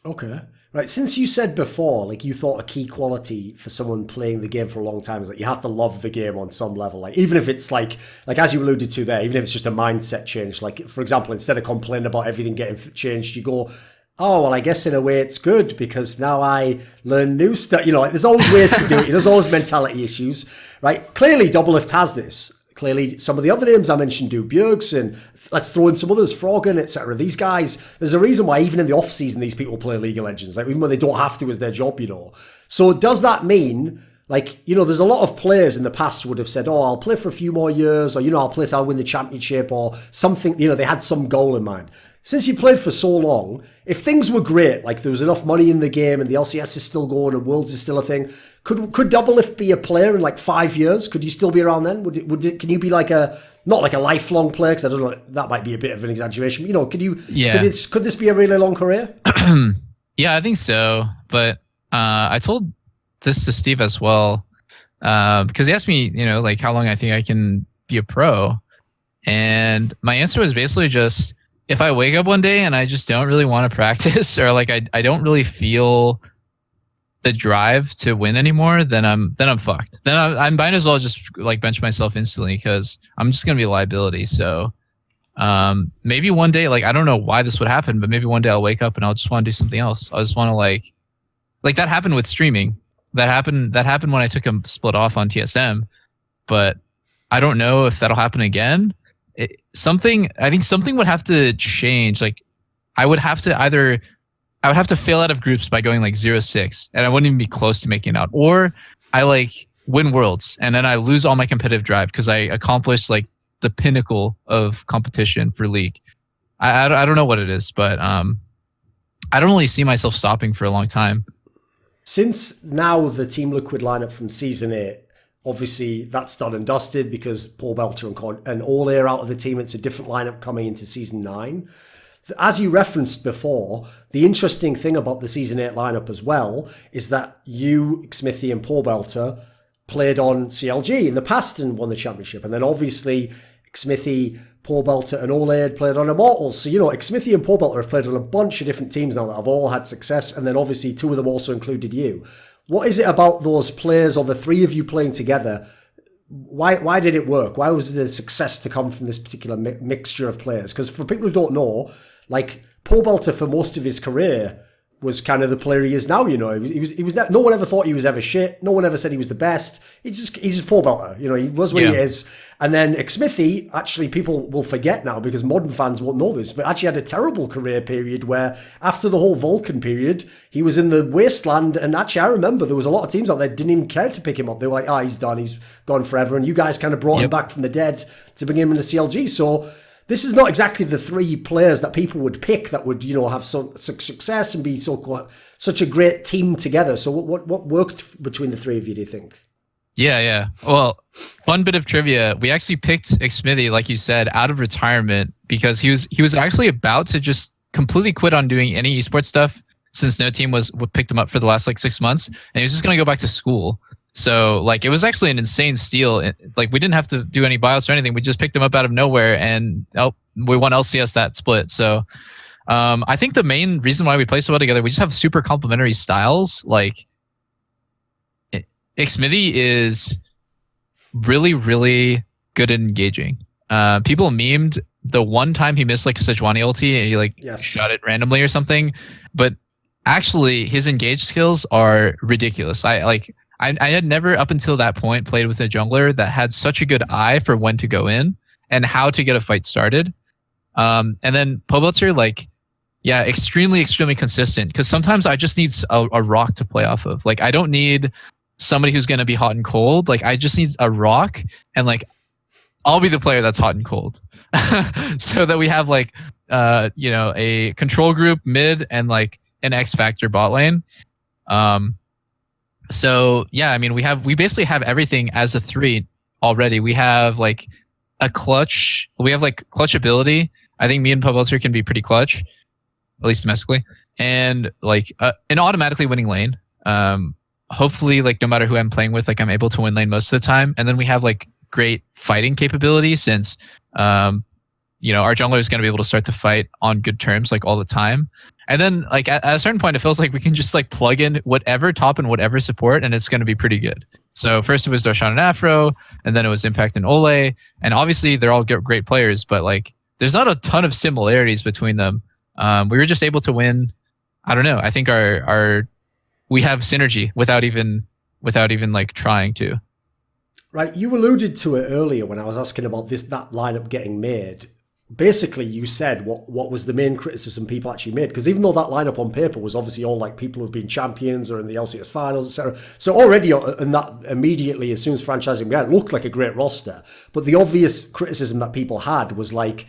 Okay. Right. Since you said before, like, you thought a key quality for someone playing the game for a long time is that you have to love the game on some level. Like, even if it's like as you alluded to there, even if it's just a mindset change, like, for example, instead of complaining about everything getting changed, you go, oh, well, I guess in a way it's good because now I learn new stuff. You know, like, there's always ways to do it. There's always mentality issues, right? Clearly, Doublelift has this. Clearly, some of the other names I mentioned do. Bjergsen, let's throw in some others, Froggen, etc. These guys, there's a reason why even in the off-season these people play League of Legends, like, even when they don't have to as their job, you know. So does that mean, like, you know, there's a lot of players in the past who would have said, oh, I'll play for a few more years, or, you know, I'll win the championship, or something, you know, they had some goal in mind. Since you played for so long, if things were great, like there was enough money in the game and the LCS is still going and Worlds is still a thing, could Doublelift be a player in like 5 years? Could you still be around then? Can you be like not like a lifelong player? Because I don't know, that might be a bit of an exaggeration. But, you know, could this be a really long career? Yeah, I think so. But I told this to Steve as well, because he asked me, you know, like how long I think I can be a pro, and my answer was basically just, if I wake up one day and I just don't really want to practice, or like I don't really feel the drive to win anymore, then I'm fucked. Then I might as well just like bench myself instantly, because I'm just gonna be a liability. So maybe one day, like, I don't know why this would happen, but maybe one day I'll wake up and I'll just want to do something else. I just want to like that happened with streaming. That happened when I took a split off on TSM, but I don't know if that'll happen again. I think something would have to change. Like, I would have to fail out of groups by going like 0-6, and I wouldn't even be close to making it out. Or I like win Worlds and then I lose all my competitive drive because I accomplished like the pinnacle of competition for League. I don't know what it is, but I don't really see myself stopping for a long time. Since now the Team Liquid lineup from Season 8, obviously that's done and dusted because Paul Belter and Olleh are out of the team. It's a different lineup coming into Season 9. As you referenced before, the interesting thing about the Season 8 lineup as well is that you, Smithy and Paul Belter, played on CLG in the past and won the championship. And then obviously Smithy, Paul Belter and Olleh had played on Immortals. So, you know, Smithy and Paul Belter have played on a bunch of different teams now that have all had success. And then obviously 2 of them also included you. What is it about those players, or the 3 of you playing together? Why did it work? Why was the success to come from this particular mixture of players? Because for people who don't know, like, Paul Belter for most of his career was kind of the player he is now. You know, he was no one ever thought he was ever shit. No one ever said he was the best. He's just Paul Belter. You know, he was what he is. And then Smithy, actually, people will forget now because modern fans won't know this, but actually had a terrible career period where after the whole Vulcan period, he was in the wasteland. And actually, I remember there was a lot of teams out there that didn't even care to pick him up. They were like, he's done. He's gone forever. And you guys kind of brought him back from the dead to bring him into CLG. So this is not exactly the 3 players that people would pick that would, have success and be such a great team together. So what worked between the 3 of you, do you think? Yeah. Well, fun bit of trivia. We actually picked ex-Smithy, like you said, out of retirement because he was actually about to just completely quit on doing any esports stuff since no team picked him up for the last like 6 months, and he was just going to go back to school. So like it was actually an insane steal. Like we didn't have to do any bios or anything. We just picked him up out of nowhere, and we won LCS that split. So I think the main reason why we play so well together, we just have super complementary styles. Like ex-Smithy is really, really good at engaging. People memed the one time he missed like a Sejuani ulti and he like shot it randomly or something, but actually his engage skills are ridiculous. I had never up until that point played with a jungler that had such a good eye for when to go in and how to get a fight started. And then Poblitzer, like, yeah, extremely, extremely consistent, because sometimes I just need a rock to play off of. Like, I don't need somebody who's going to be hot and cold. Like, I just need a rock, and like I'll be the player that's hot and cold. So that we have like a control group mid and like an X Factor bot lane. So yeah, I mean we basically have everything as a 3 already. We have like a clutch. We have like clutch ability. I think me and Poblitzer can be pretty clutch, at least domestically, and like an automatically winning lane. Hopefully, like no matter who I'm playing with, like I'm able to win lane most of the time. And then we have like great fighting capability since our jungler is going to be able to start to fight on good terms like all the time. And then like at a certain point, it feels like we can just like plug in whatever top and whatever support, and it's going to be pretty good. So first it was Darshan and Afro, and then it was Impact and Olleh, and obviously they're all great players, but like there's not a ton of similarities between them. We were just able to win. I don't know. I think we have synergy without even like trying to. Right, you alluded to it earlier when I was asking about that lineup getting made. Basically, you said what was the main criticism people actually made, because even though that lineup on paper was obviously all like people who've been champions or in the LCS finals, etc. So already, and that immediately, as soon as franchising began, it looked like a great roster. But the obvious criticism that people had was like,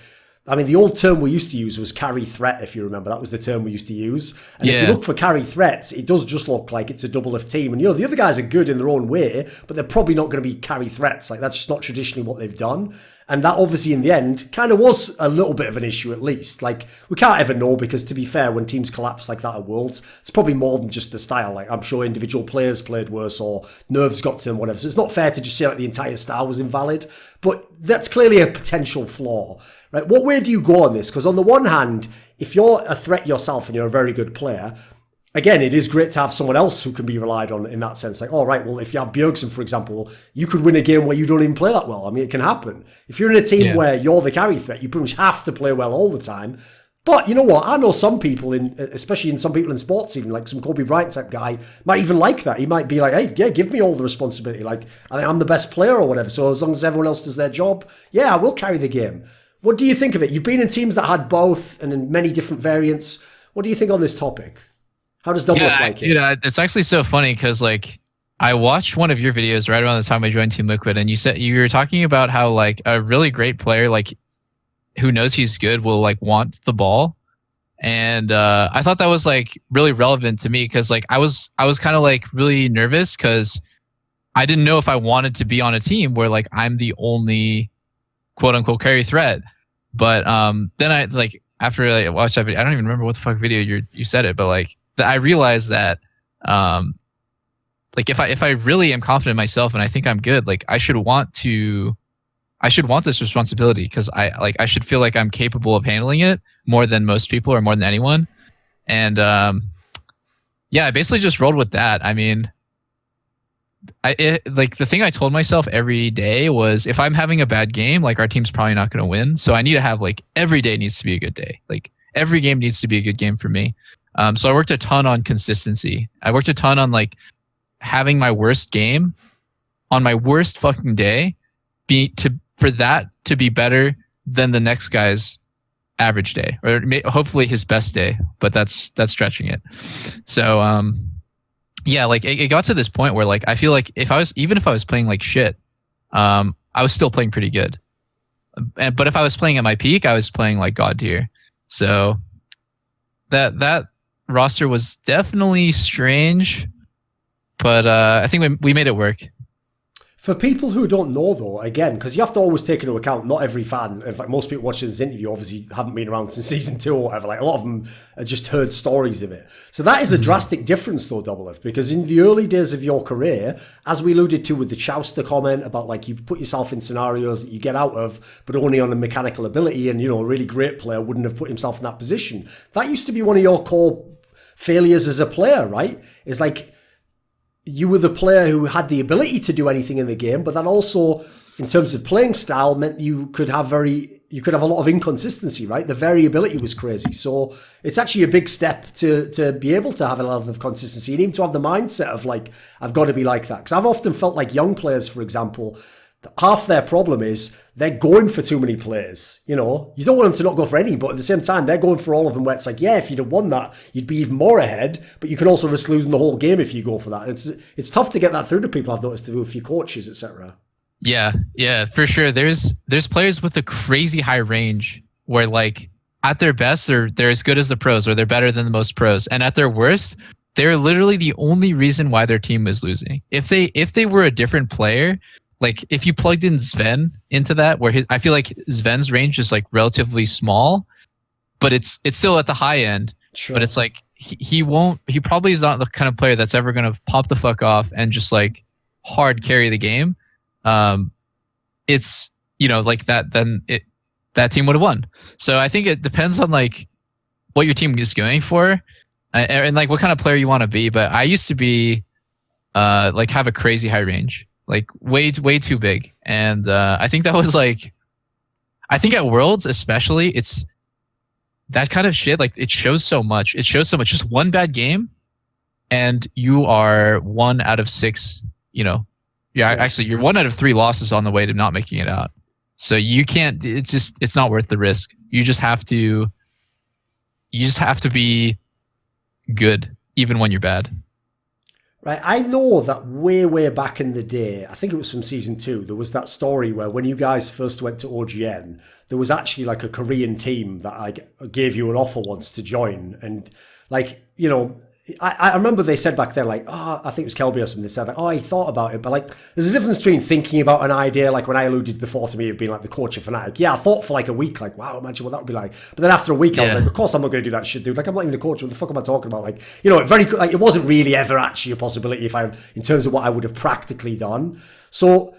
I mean, the old term we used to use was carry threat, if you remember. That was the term we used to use. And if you look for carry threats, it does just look like it's a Doublelift team. And, the other guys are good in their own way, but they're probably not going to be carry threats. Like, that's just not traditionally what they've done. And that obviously, in the end, kind of was a little bit of an issue, at least. Like, we can't ever know, because to be fair, when teams collapse like that at Worlds, it's probably more than just the style. Like, I'm sure individual players played worse or nerves got to them, whatever. So it's not fair to just say like the entire style was invalid. But that's clearly a potential flaw. Right? What way do you go on this? Because on the one hand, if you're a threat yourself and you're a very good player, again, it is great to have someone else who can be relied on in that sense. Like, all right, well, if you have Bjergsen, for example, you could win a game where you don't even play that well. I mean, it can happen. If you're in a team where you're the carry threat, you pretty much have to play well all the time. But you know what? I know some people, especially in some people in sports, even like some Kobe Bryant type guy, might even like that. He might be like, hey, yeah, give me all the responsibility. Like, I think I'm the best player or whatever. So as long as everyone else does their job, yeah, I will carry the game. What do you think of it? You've been in teams that had both and in many different variants. What do you think on this topic? How does Doublelift like it? It's actually so funny because like I watched one of your videos right around the time I joined Team Liquid, and you were talking about how like a really great player like who knows he's good will like want the ball, and I thought that was like really relevant to me because like I was kind of like really nervous because I didn't know if I wanted to be on a team where like I'm the only quote unquote carry threat. But then I like after I watched that video, I don't even remember what the fuck video you said it, but like I realized that like if I really am confident in myself and I think I'm good, like I should want this responsibility because I should feel like I'm capable of handling it more than most people or more than anyone. And yeah, I basically just rolled with that. I mean, like the thing I told myself every day was if I'm having a bad game, like our team's probably not going to win. So I need to have like every day needs to be a good day. Like every game needs to be a good game for me. So I worked a ton on consistency. I worked a ton on like having my worst game on my worst fucking day for that to be better than the next guy's average day, or hopefully his best day, but that's stretching it. So yeah, like it got to this point where like I feel like if I was playing like shit, I was still playing pretty good. But if I was playing at my peak, I was playing like god tier. So that roster was definitely strange, but I think we made it work. For people who don't know, though, again, because you have to always take into account, not every fan, in fact, most people watching this interview obviously haven't been around since season 2 or whatever. Like, a lot of them have just heard stories of it. So that is a drastic difference, though, Doublelift, because in the early days of your career, as we alluded to with the Chouster comment about, like, you put yourself in scenarios that you get out of, but only on a mechanical ability, and, you know, a really great player wouldn't have put himself in that position. That used to be one of your core failures as a player, right? Is like, you were the player who had the ability to do anything in the game, but that also, in terms of playing style, meant you could have a lot of inconsistency, right? The variability was crazy. So it's actually a big step to be able to have a level of consistency and even to have the mindset of like, I've got to be like that. Because I've often felt like young players, for example, half their problem is they're going for too many players. You know, you don't want them to not go for any, but at the same time, they're going for all of them where it's like, yeah, if you'd have won that, you'd be even more ahead, but you could also risk losing the whole game if you go for that. It's tough to get that through to people, I've noticed, to do with your coaches, etc. Yeah, for sure. There's players with a crazy high range where, like, at their best, they're as good as the pros, or they're better than the most pros. And at their worst, they're literally the only reason why their team is losing. If they were a different player, like if you plugged in Sven into that, where I feel like Sven's range is like relatively small, but it's still at the high end. Sure. But it's like he probably is not the kind of player that's ever gonna pop the fuck off and just like hard carry the game. It's, you know, like that, then that team would have won. So I think it depends on like what your team is going for, and like what kind of player you want to be. But I used to be like have a crazy high range. Like way too big. And I think that was like, I think at Worlds especially, it's that kind of shit. Like it shows so much. Just one bad game and you are 1 out of 6, you know. Yeah, actually you're 1 out of 3 losses on the way to not making it out. So you can't, it's not worth the risk. You just have to be good even when you're bad. Right, I know that way back in the day, I think it was from season 2, there was that story where when you guys first went to OGN, there was actually like a Korean team that I gave you an offer once to join. And like, you know, I remember they said back then, like, oh, I think it was Kelby or something, they said, like, oh, he thought about it. But like, there's a difference between thinking about an idea, like when I alluded before to me of being like the coach of Fnatic. Yeah, I thought for like a week, like, wow, imagine what that would be like. But then after a week, I was like, of course I'm not going to do that shit, dude. Like, I'm not even the coach. What the fuck am I talking about? Like, you know, it wasn't really ever actually a possibility in terms of what I would have practically done. So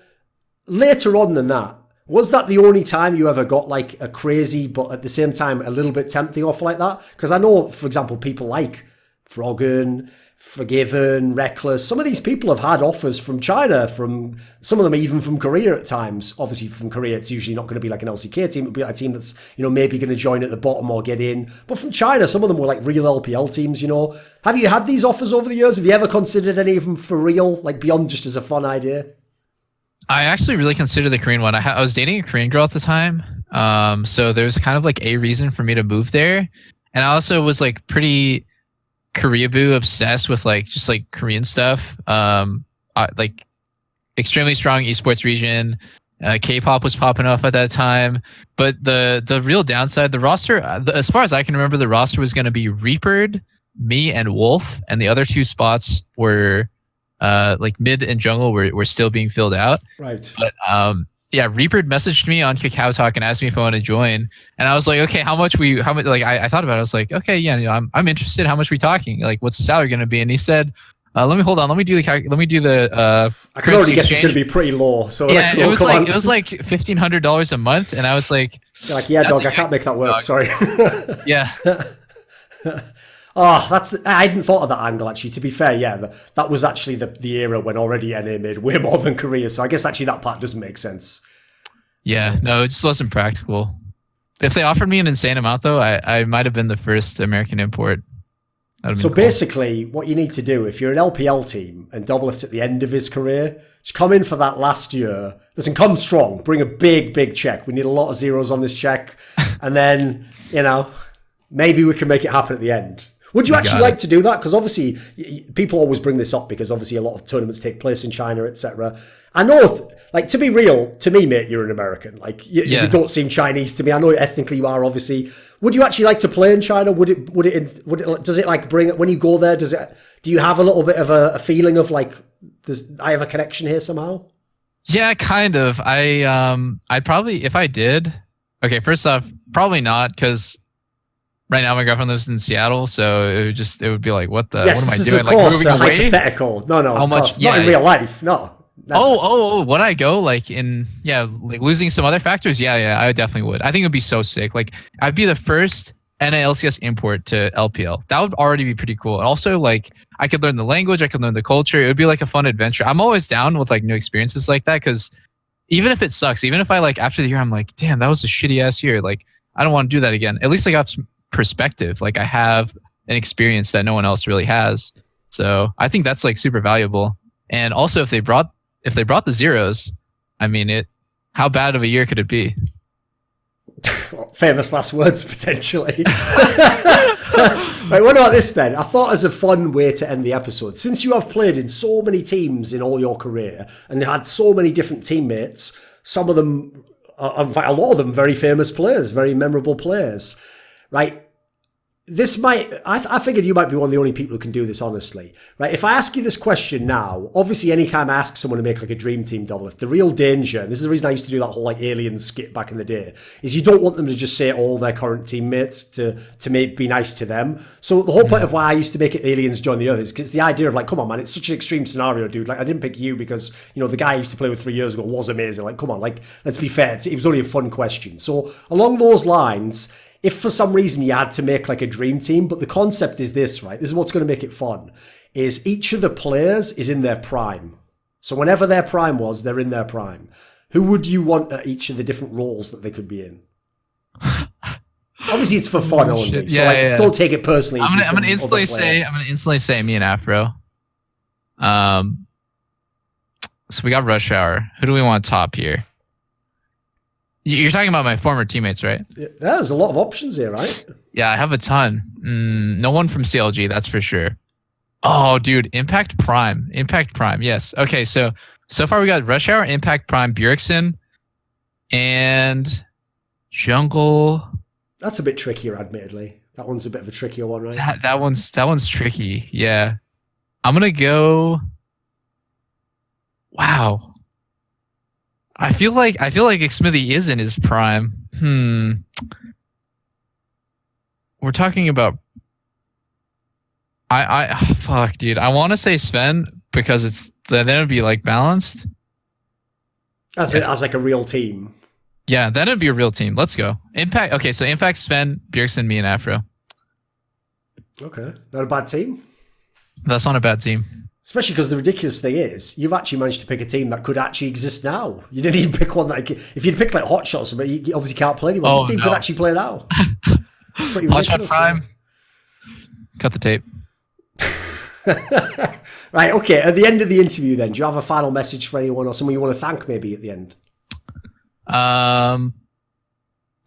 later on than that, was that the only time you ever got like a crazy, but at the same time, a little bit tempting offer like that? Because I know, for example, people like Froggen, Forgiven, Reckless. Some of these people have had offers from China, from some of them even from Korea at times. Obviously from Korea, it's usually not going to be like an LCK team. It'll be like a team that's, you know, maybe going to join at the bottom or get in. But from China, some of them were like real LPL teams, you know. Have you had these offers over the years? Have you ever considered any of them for real, like beyond just as a fun idea? I actually really considered the Korean one. I was dating a Korean girl at the time. So there's kind of like a reason for me to move there. And I also was like pretty Koreaboo obsessed with like just like Korean stuff. Like extremely strong esports region. K-pop was popping off at that time. But the real downside, the roster, as far as I can remember, the roster was going to be Reapered, me, and Wolf, and the other 2 spots were like mid and jungle were still being filled out. Right. But yeah, Reapered messaged me on Kakao Talk and asked me if I want to join, and I was like, okay, how much? Like I thought about it. I was like, okay, yeah, you know, I'm interested. How much are we talking? Like, what's the salary going to be? And he said, let me do the. I can already guess it's going to be pretty low. So yeah, it was like $1,500 a month, and I was like, you're like, yeah, dog, I can't make that work. Dog. Sorry. Yeah. Oh, I hadn't thought of that angle, actually. To be fair, yeah, that was actually the era when already NA made way more than Korea. So I guess actually that part doesn't make sense. Yeah, no, it just wasn't practical. If they offered me an insane amount, though, I might have been the first American import. So basically, what you need to do, if you're an LPL team and Doublelift's at the end of his career, just come in for that last year. Listen, come strong. Bring a big check. We need a lot of zeros on this check. And then, you know, maybe we can make it happen at the end. Would you actually like to do that? Because obviously, people always bring this up because obviously a lot of tournaments take place in China, etc. I know, like, to be real, to me, mate, you're an American. Like, you don't seem Chinese to me. I know ethnically you are, obviously. Would you actually like to play in China? Does it like bring, when you go there, do you have a little bit of a feeling of like, I have a connection here somehow? Yeah, kind of. I'd probably, if I did, okay, first off, probably not, because right now my girlfriend lives in Seattle, so it would be like, what am I doing? Like, moving away? Hypothetical. No, how much? Not in real life. No. Would I go like like losing some other factors? Yeah, I definitely would. I think it'd be so sick. Like, I'd be the first NALCS import to LPL. That would already be pretty cool. And also, like, I could learn the language, I could learn the culture. It would be like a fun adventure. I'm always down with like new experiences like that, because even if it sucks, even if I like after the year I'm like, damn, that was a shitty ass year. Like, I don't want to do that again. At least I got some perspective. Like, I have an experience that no one else really has. So I think that's like super valuable. And also, if they brought the zeros, I mean, how bad of a year could it be? Famous last words, potentially. Right, what about this then? I thought as a fun way to end the episode, since you have played in so many teams in all your career and had so many different teammates, some of them, in fact, a lot of them, very famous players, very memorable players, right? I figured you might be one of the only people who can do this honestly, right? If I ask you this question now, obviously anytime I ask someone to make like a dream team doublelift, the real danger, and this is the reason I used to do that whole like alien skit back in the day, is you don't want them to just say all their current teammates to be nice to them. So the whole point of why I used to make it aliens join the others, because the idea of like, come on man, it's such an extreme scenario, dude. Like, I didn't pick you because, you know, the guy I used to play with 3 years ago was amazing. Like, come on, like, let's be fair. It was only a fun question. So along those lines, if for some reason you had to make like a dream team, but the concept is this, right? This is what's going to make it fun, is each of the players is in their prime. So whenever their prime was, they're in their prime. Who would you want at each of the different roles that they could be in? Obviously it's for fun only. So don't take it personally. I'm gonna instantly say me and Afro. So we got Rush Hour. Who do we want top here? You're talking about my former teammates, right? Yeah, there's a lot of options here, right? Yeah, I have a ton. No one from CLG, that's for sure. Oh, dude, Impact Prime. Yes. Okay, so far we got Rush Hour, Impact Prime, Bjergsen, and Jungle. That's a bit trickier, admittedly. That one's a bit of a trickier one, right? That one's tricky. Yeah. I'm gonna go. Wow. I feel like Xmithy is in his prime. We're talking about. Fuck, dude. I want to say Sven because then it'd be like balanced. As like a real team. Yeah, then it'd be a real team. Let's go. Impact. Okay, so Impact, Sven, Bjergsen, me, and Afro. Okay, not a bad team. That's not a bad team. Especially because the ridiculous thing is, you've actually managed to pick a team that could actually exist now. You didn't even pick one that, if you'd picked like Hotshot or something, you obviously can't play anyone. This team could actually play now. Hotshot Prime. Cut the tape. Right, okay. At the end of the interview then, do you have a final message for anyone or someone you want to thank maybe at the end? No,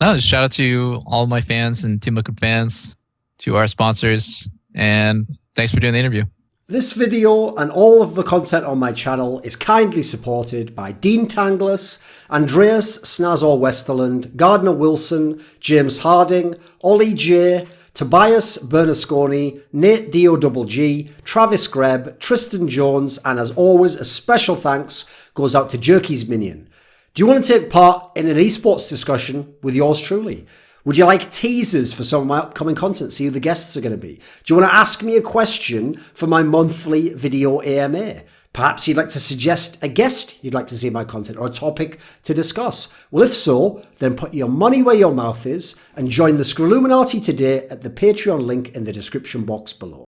just shout out to all my fans and Team Liquid fans, to our sponsors, and thanks for doing the interview. This video and all of the content on my channel is kindly supported by Dean Tanglis, Andreas Snazor Westerland, Gardner Wilson, James Harding, Olleh J, Tobias Bernasconi, Nate DOGG, Travis Greb, Tristan Jones, and as always, a special thanks goes out to Jerky's Minion. Do you want to take part in an esports discussion with yours truly? Would you like teasers for some of my upcoming content? See who the guests are going to be. Do you want to ask me a question for my monthly video AMA? Perhaps you'd like to suggest a guest you'd like to see in my content or a topic to discuss. Well, if so, then put your money where your mouth is and join the Scrolluminati today at the Patreon link in the description box below.